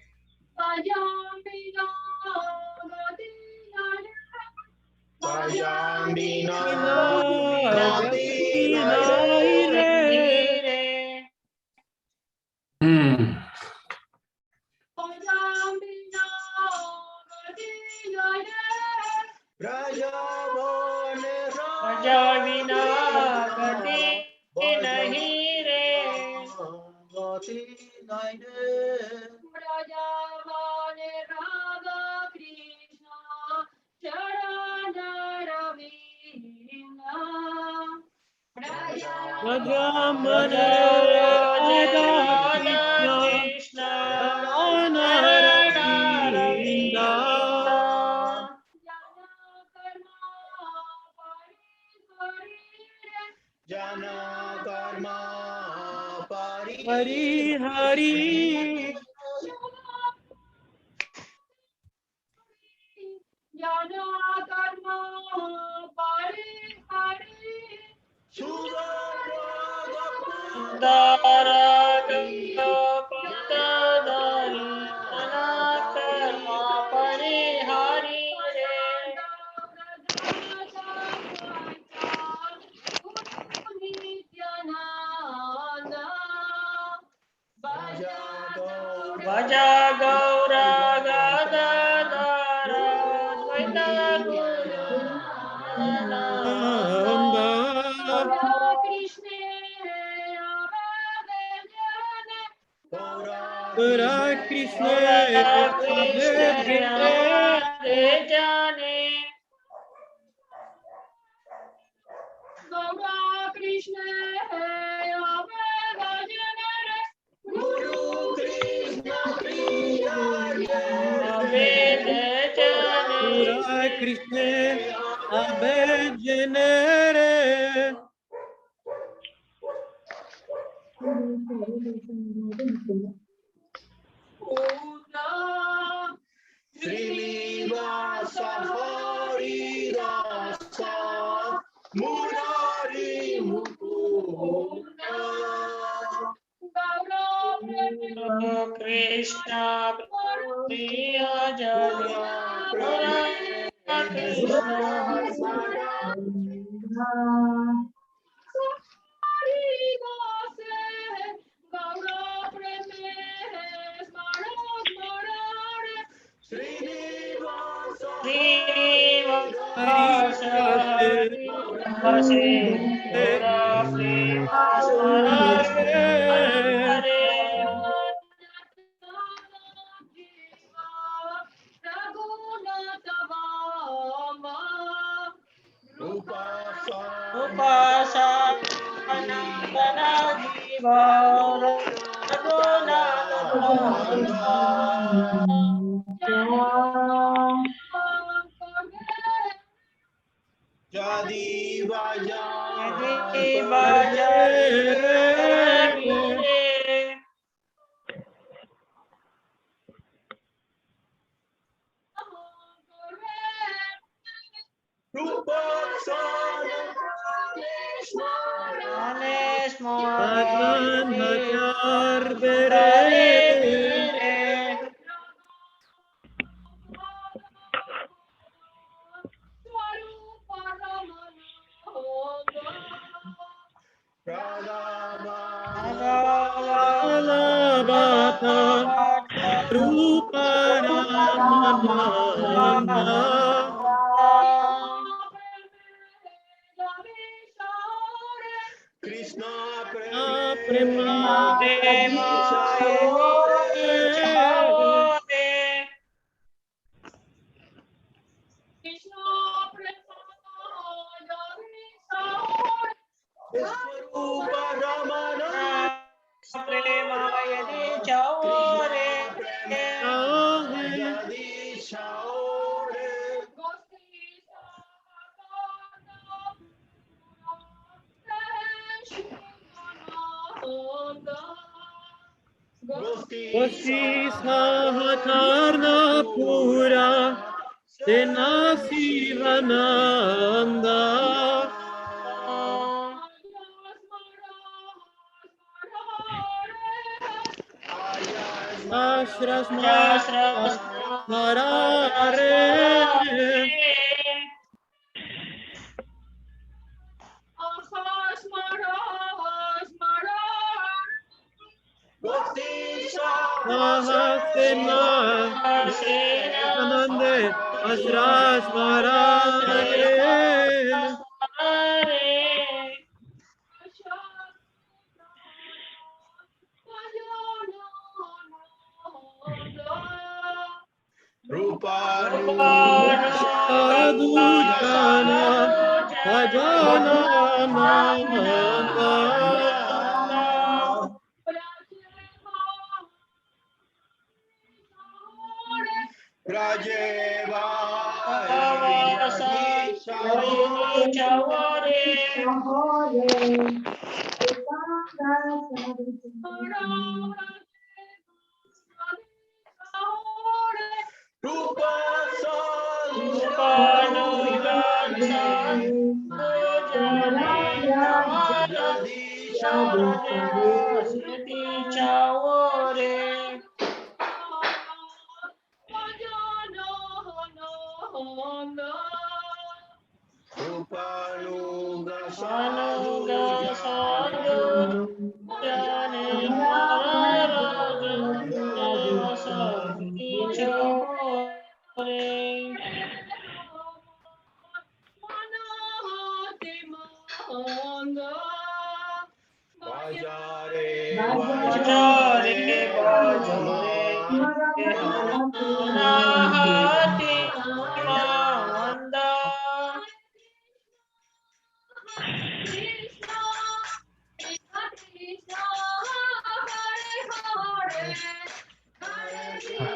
Hari Hari. Vaja Gaura Gadadara Dvaita Guru Krishna Krishna Abhajanare. Srinivasa Haridasa Murari Mukunda Krishna Priya Jaya Krishna Upasanandana Jiva Radonananda Jadi Yadi Bajare Rupa Ganesh Bhajan Moyani Bhajar Dare Bere Vire Alabata Rupa Ramananda Krishna Prema Prema Yadi Yadi Chaore Swarupa Ramana Prema Yadi Chaore Jadi Shaore Gosti Sahakarna Pura Senasivananda Ashrasma Harare Sahasena Anande Ashras Marare Rupa Sadhu-Sanga Bhajana Nanda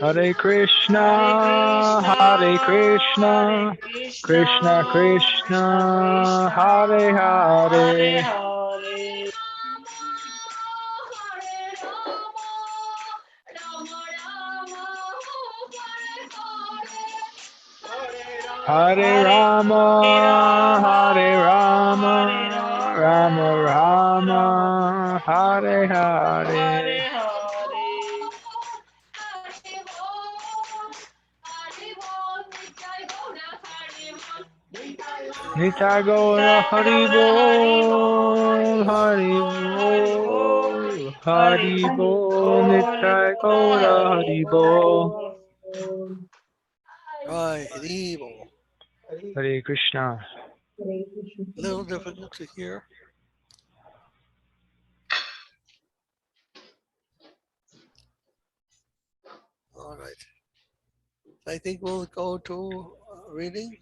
Hare Krishna, Hare Krishna, Krishna Krishna, Hare Hare. Hare Rama, Hare Rama, Rama Rama, Hare Hare. Nitai Gaura Hari Bol, Hari Bol, Hari Bol, Nitai Gaura Hari Bol. Right, evil. Hare Krishna. Little difficult to hear. All right. I think we'll go to reading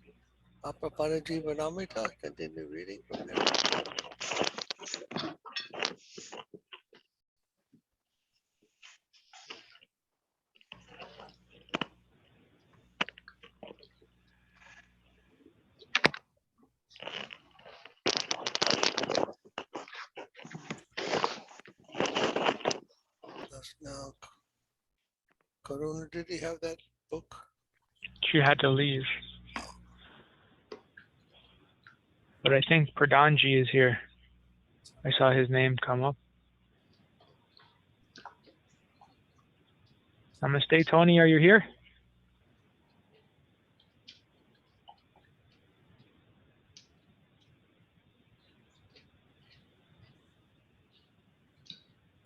Prapanna Jivanamrita, continue reading from there. Now, Karuna, did he have that book? She had to leave. But I think Pradhanji is here. I saw his name come up. Namaste, Tony. Are you here?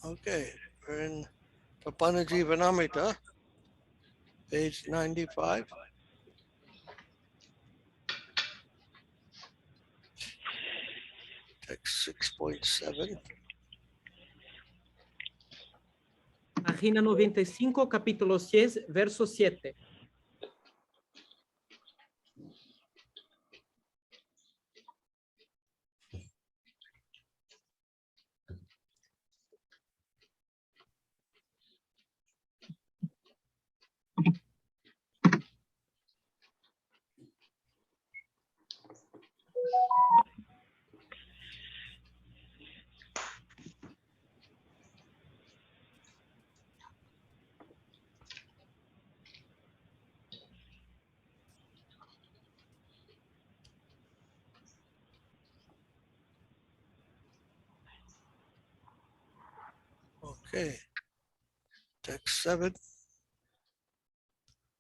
Okay, we're in Prapanna Jivanamrita, page 95. Text 6.7. Página 95, capítulo 6, verso 7. Okay, text 7.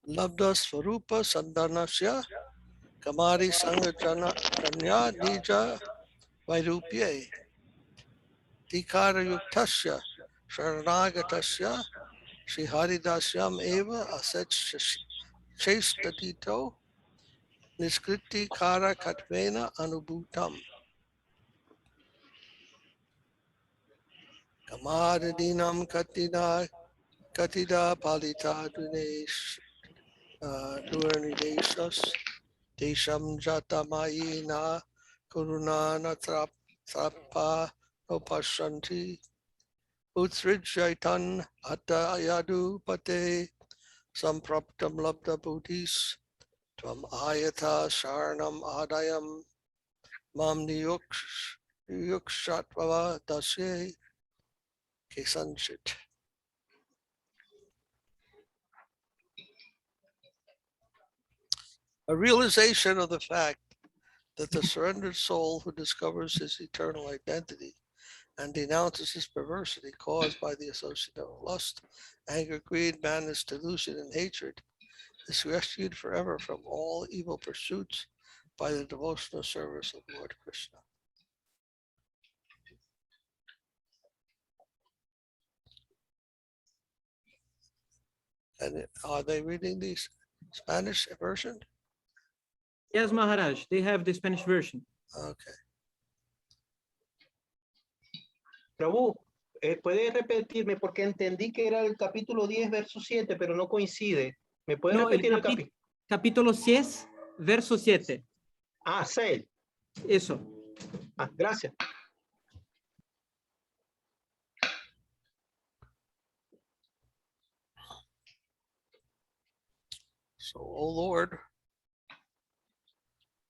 Labda Swarupa Sandanasya Kamari Sangha Janya Nija Vairupye Dikara Yuktasya Sharanagatasya Sri Haridasyam Eva Aset Chestadito Niskriti Kara Katvena Anubhutam Kamaradinam Katida Palita Duernidesas Desham Jatamayi Kuruna Trapa Nopashanti Utsrijaitan Atayadu Pate Sampraptam Labda Buddhis Tvam Ayata Sharanam Adayam Mam Niyukshatva Dasye Kesanchit. A realization of the fact that the surrendered soul who discovers his eternal identity and denounces his perversity caused by the association of lust, anger, greed, madness, delusion, and hatred is rescued forever from all evil pursuits by the devotional service of Lord Krishna. And are they reading the Spanish version? Yes, Maharaj, they have the Spanish version. Okay. Prabhu, ¿puede repetirme? Porque entendí que era el capítulo 10, verso 7, pero no coincide. ¿Me puede No, repetir el capítulo? Capítulo 6, verso 7. Ah, 6. Eso. Ah, gracias. So, O Lord,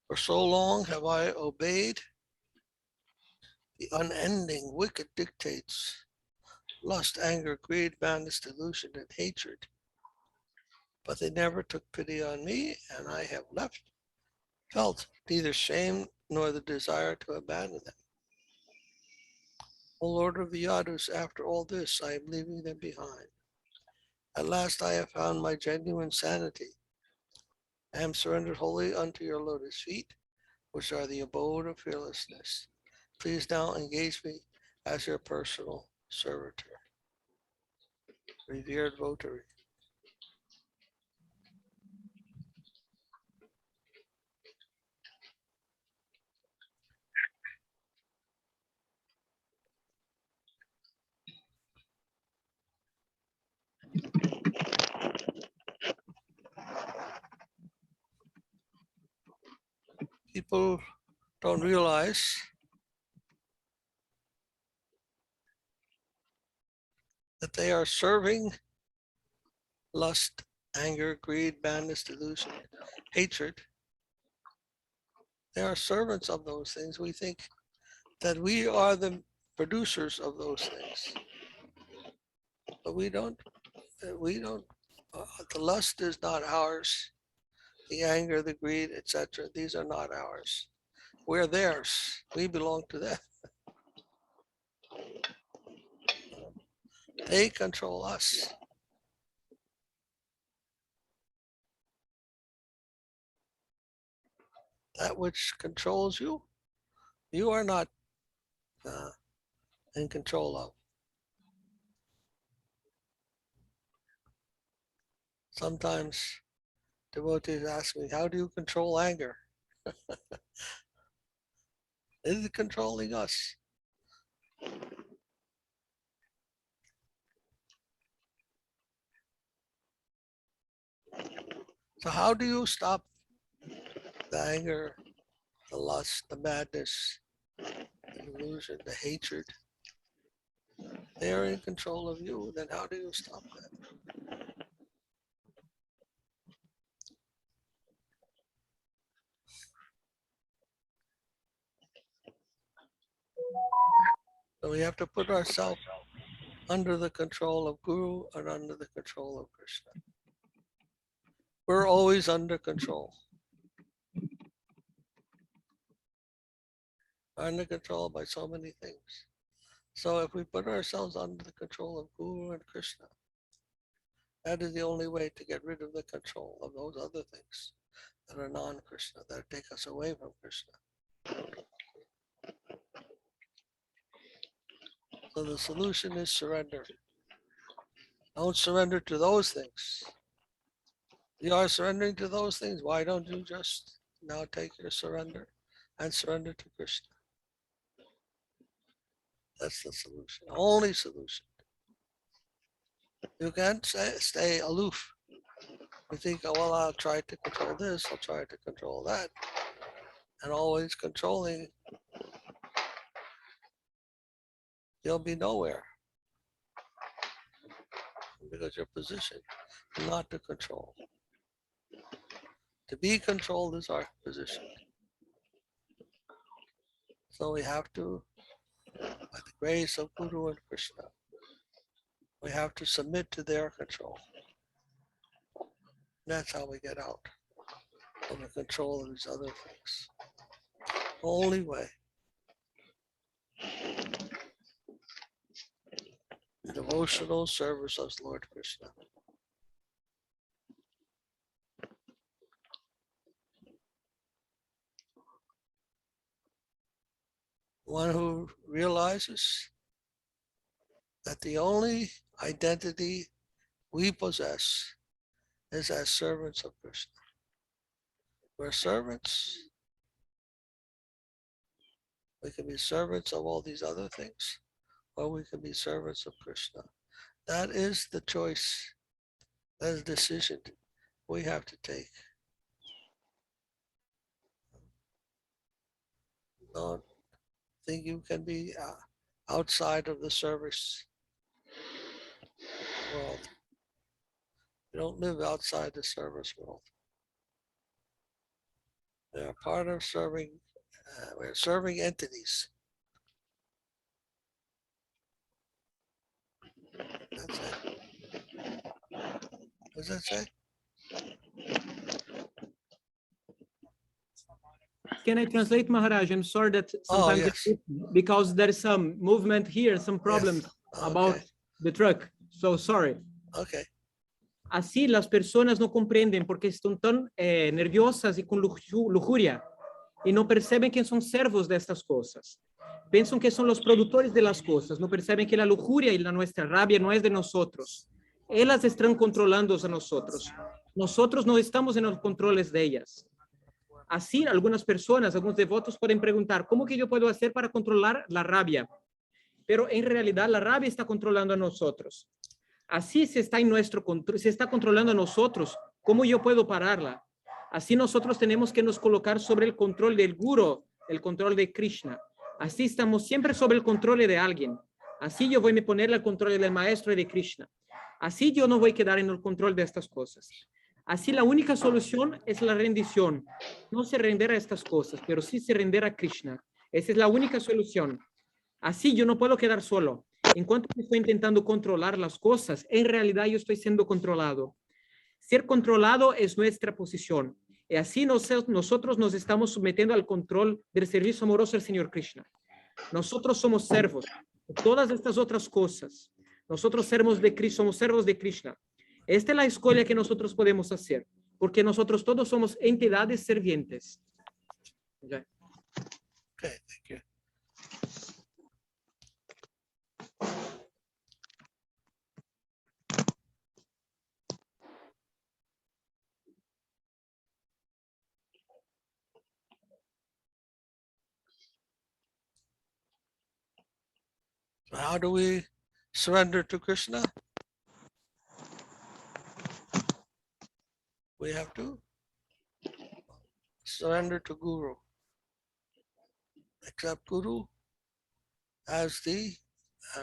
for so long have I obeyed the unending wicked dictates, lust, anger, greed, madness, delusion, and hatred. But they never took pity on me, and I have felt neither shame nor the desire to abandon them. O Lord of the Yadus, after all this, I am leaving them behind. At last I have found my genuine sanity. I am surrendered wholly unto your lotus feet, which are the abode of fearlessness. Please now engage me as your personal servitor. Revered votary. people don't realize that they are serving lust, anger, greed, madness, delusion, hatred. They are servants of those things. We think that we are the producers of those things, but we don't. The lust is not ours. The anger, the greed, etc. These are not ours. We're theirs. We belong to them. They control us. That which controls you, you are not in control of. Sometimes devotees ask me, how do you control anger? Is it controlling us? So how do you stop the anger, the lust, the madness, the delusion, the hatred? They are in control of you. Then how do you stop that? So we have to put ourselves under the control of Guru and under the control of Krishna. We're always under control. Under control by so many things. So if we put ourselves under the control of Guru and Krishna, that is the only way to get rid of the control of those other things that are non-Krishna, that take us away from Krishna. So the solution is surrender. Don't surrender to those things. You are surrendering to those things. Why don't you just now take your surrender and surrender to Krishna? That's the solution, only solution. You can't stay aloof. You think, oh, well, I'll try to control this, I'll try to control that. And always controlling, you'll be nowhere. Because your position is not to control. To be controlled is our position. So we have to, by the grace of Guru and Krishna, we have to submit to their control. That's how we get out of the control of these other things. Only way. Devotional service of Lord Krishna. One who realizes that the only identity we possess is as servants of Krishna. We're servants. We can be servants of all these other things, or we can be servants of Krishna. That is the choice. That is the decision we have to take. Don't think you can be outside of the service world. You don't live outside the service world. We are part of serving, we're serving entities. That's it. What does that say? Can I translate, Maharaj? I'm sorry that sometimes because there is some movement here, some problems about the truck. So sorry. Okay. Así las personas no comprenden porque están tan nerviosas y con lujuria y no perceben que son servos de estas cosas. Piensan que son los productores de las cosas, no perceben que la lujuria y la nuestra rabia no es de nosotros. Ellas están controlando a nosotros. Nosotros no estamos en los controles de ellas. Así, algunas personas, algunos devotos pueden preguntar, ¿cómo que yo puedo hacer para controlar la rabia? Pero en realidad la rabia está controlando a nosotros. Así se está en nuestro control, se está controlando a nosotros. ¿Cómo yo puedo pararla? Así nosotros tenemos que nos colocar sobre el control del guru, el control de Krishna. Así estamos siempre sobre el control de alguien. Así yo voy a poner el control del maestro y de Krishna. Así yo no voy a quedar en el control de estas cosas. Así la única solución es la rendición. No se render a estas cosas, pero sí se render a Krishna. Esa es la única solución. Así yo no puedo quedar solo. En cuanto estoy intentando controlar las cosas, en realidad yo estoy siendo controlado. Ser controlado es nuestra posición. Y así nosotros nos estamos sometiendo al control del servicio amoroso del Señor Krishna. Nosotros somos servos de todas estas otras cosas. Nosotros somos servos de Krishna. Esta es la escuela que nosotros podemos hacer, porque nosotros todos somos entidades servientes. Okay. Okay, thank you. So how do we surrender to Krishna? We have to surrender to Guru. Accept Guru as the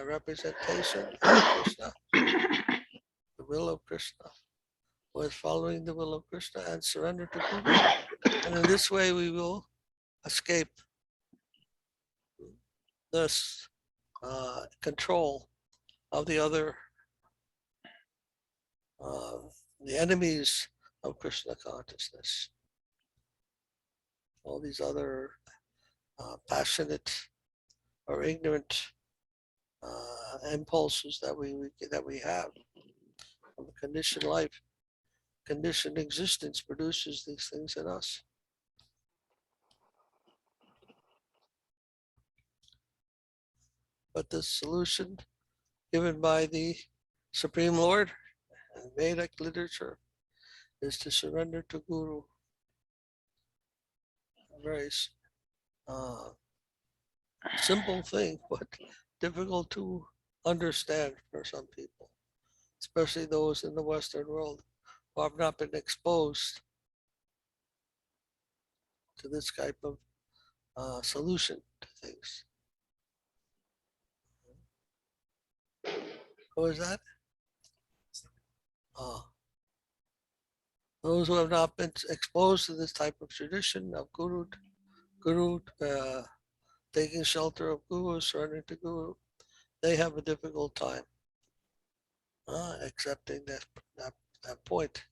representation of Krishna, the will of Krishna, with following the will of Krishna and surrender to Guru. And in this way we will escape this control of the other, the enemies of Krishna consciousness. All these other passionate or ignorant impulses that we have from the conditioned life, conditioned existence produces these things in us. But the solution given by the Supreme Lord in Vedic literature is to surrender to Guru. A very simple thing, but difficult to understand for some people, especially those in the Western world who have not been exposed to this type of solution to things. Who is that? Those who have not been exposed to this type of tradition of Guru, taking shelter of Guru, surrendering to Guru, they have a difficult time accepting that point.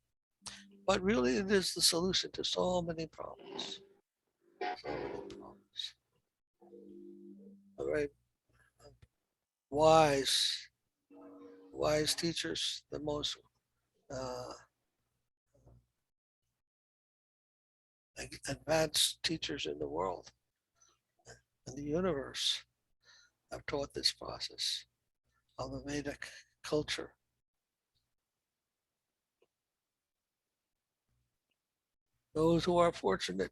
But really it is the solution to so many problems. So many problems. A very wise teachers, the most advanced teachers in the world, in the universe, have taught this process of the Vedic culture. Those who are fortunate,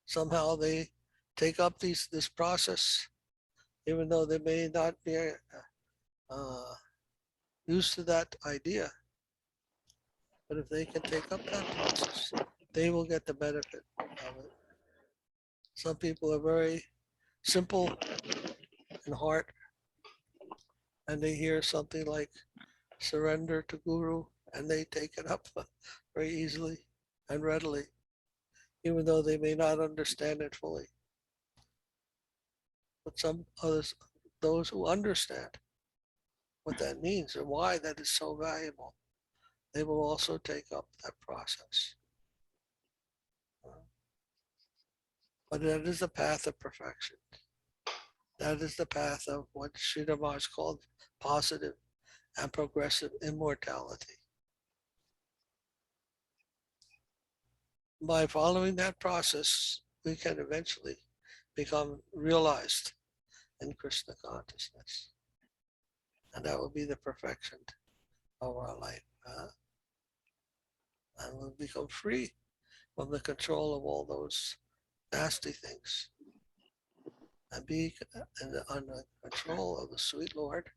somehow they take up this process, even though they may not be used to that idea. But if they can take up that process, they will get the benefit of it. Some people are very simple in heart, and they hear something like surrender to Guru, and they take it up very easily and readily, even though they may not understand it fully. But some others, those who understand what that means and why that is so valuable, they will also take up that process. But that is the path of perfection. That is the path of what Sridhara called positive and progressive immortality. By following that process, we can eventually become realized in Krishna consciousness. And that will be the perfection of our life. And we'll become free from the control of all those nasty things and be under control of the sweet Lord,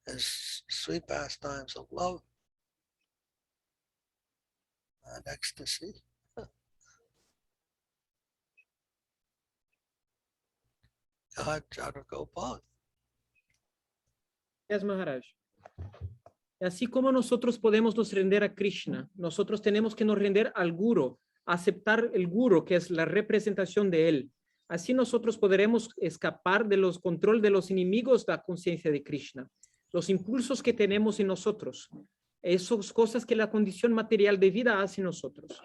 his sweet pastimes of love, and ecstasy. God, Jada Gopal. Yes, Maharaj. Y así como nosotros podemos nos render a Krishna, nosotros tenemos que nos render al Guru, aceptar el Guru, que es la representación de él. Así nosotros podremos escapar de los control de los enemigos de la conciencia de Krishna, los impulsos que tenemos en nosotros, esas cosas que la condición material de vida hace en nosotros.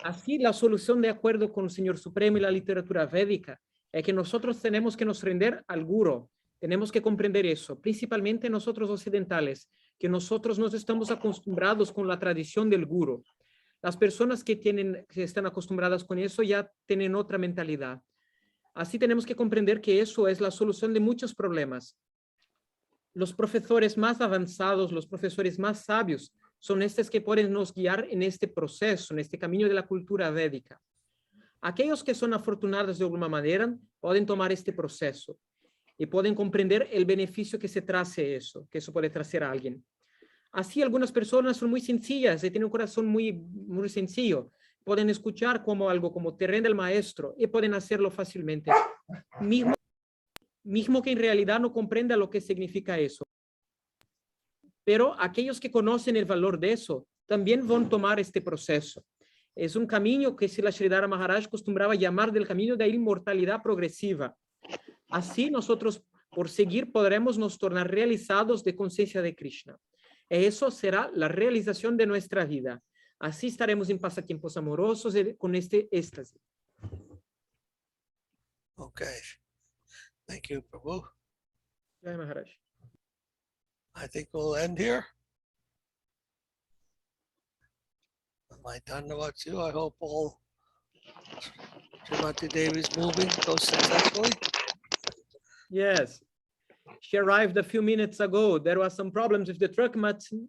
Así la solución, de acuerdo con el Señor Supremo y la literatura védica, es que nosotros tenemos que nos render al Guru. Tenemos que comprender eso, principalmente nosotros occidentales, que nosotros nos estamos acostumbrados con la tradición del Guru. Las personas que están acostumbradas con eso ya tienen otra mentalidad. Así tenemos que comprender que eso es la solución de muchos problemas. Los profesores más avanzados, los profesores más sabios, son estos que pueden nos guiar en este proceso, en este camino de la cultura védica. Aquellos que son afortunados de alguna manera pueden tomar este proceso y pueden comprender el beneficio que se trae eso, que eso puede traer a alguien. Así algunas personas son muy sencillas y tienen un corazón muy sencillo. Pueden escuchar como algo como te rende el maestro y pueden hacerlo fácilmente. Mismo que en realidad no comprenda lo que significa eso. Pero aquellos que conocen el valor de eso también van a tomar este proceso. Es un camino que Srila Maharaj acostumbraba llamar del camino de la inmortalidad progresiva. Así nosotros, por seguir, podremos nos tornar realizados de conciencia de Krishna. Eso será la realización de nuestra vida. Así estaremos en pasatiempos amorosos con este éxtasis. Okay. Thank you, Prabhu. Jai Maharaj. I think we'll end here. My Dhanavad to you. I hope all Srimati Devi's moving goes successfully. Yes. She arrived a few minutes ago. There was some problems with the truck,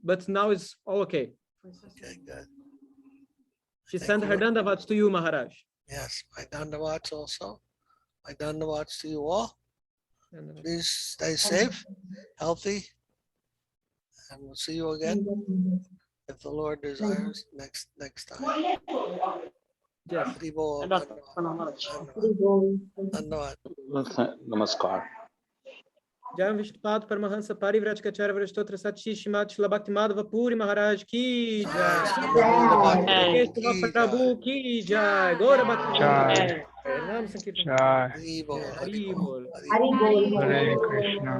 but now it's all okay. Okay, good. She sent her Dandavats to you, Maharaj. Yes, my Dandavats also. My Dandavats to you all. Please stay safe, healthy, and we'll see you again if the Lord desires next time. Yes. Haribol, Dandavad. Namaskar. Jai Vishnupad Paramahansa Parivratkacharya Vrishtotra Satchi Shimad Srila Bhakti Madhava Puri Maharaj ki jai. Prabhu ki jai. Gaura Bhakti Jai. Nam Sankirtan. Jai. Haribol. Haribol. Hare Krishna.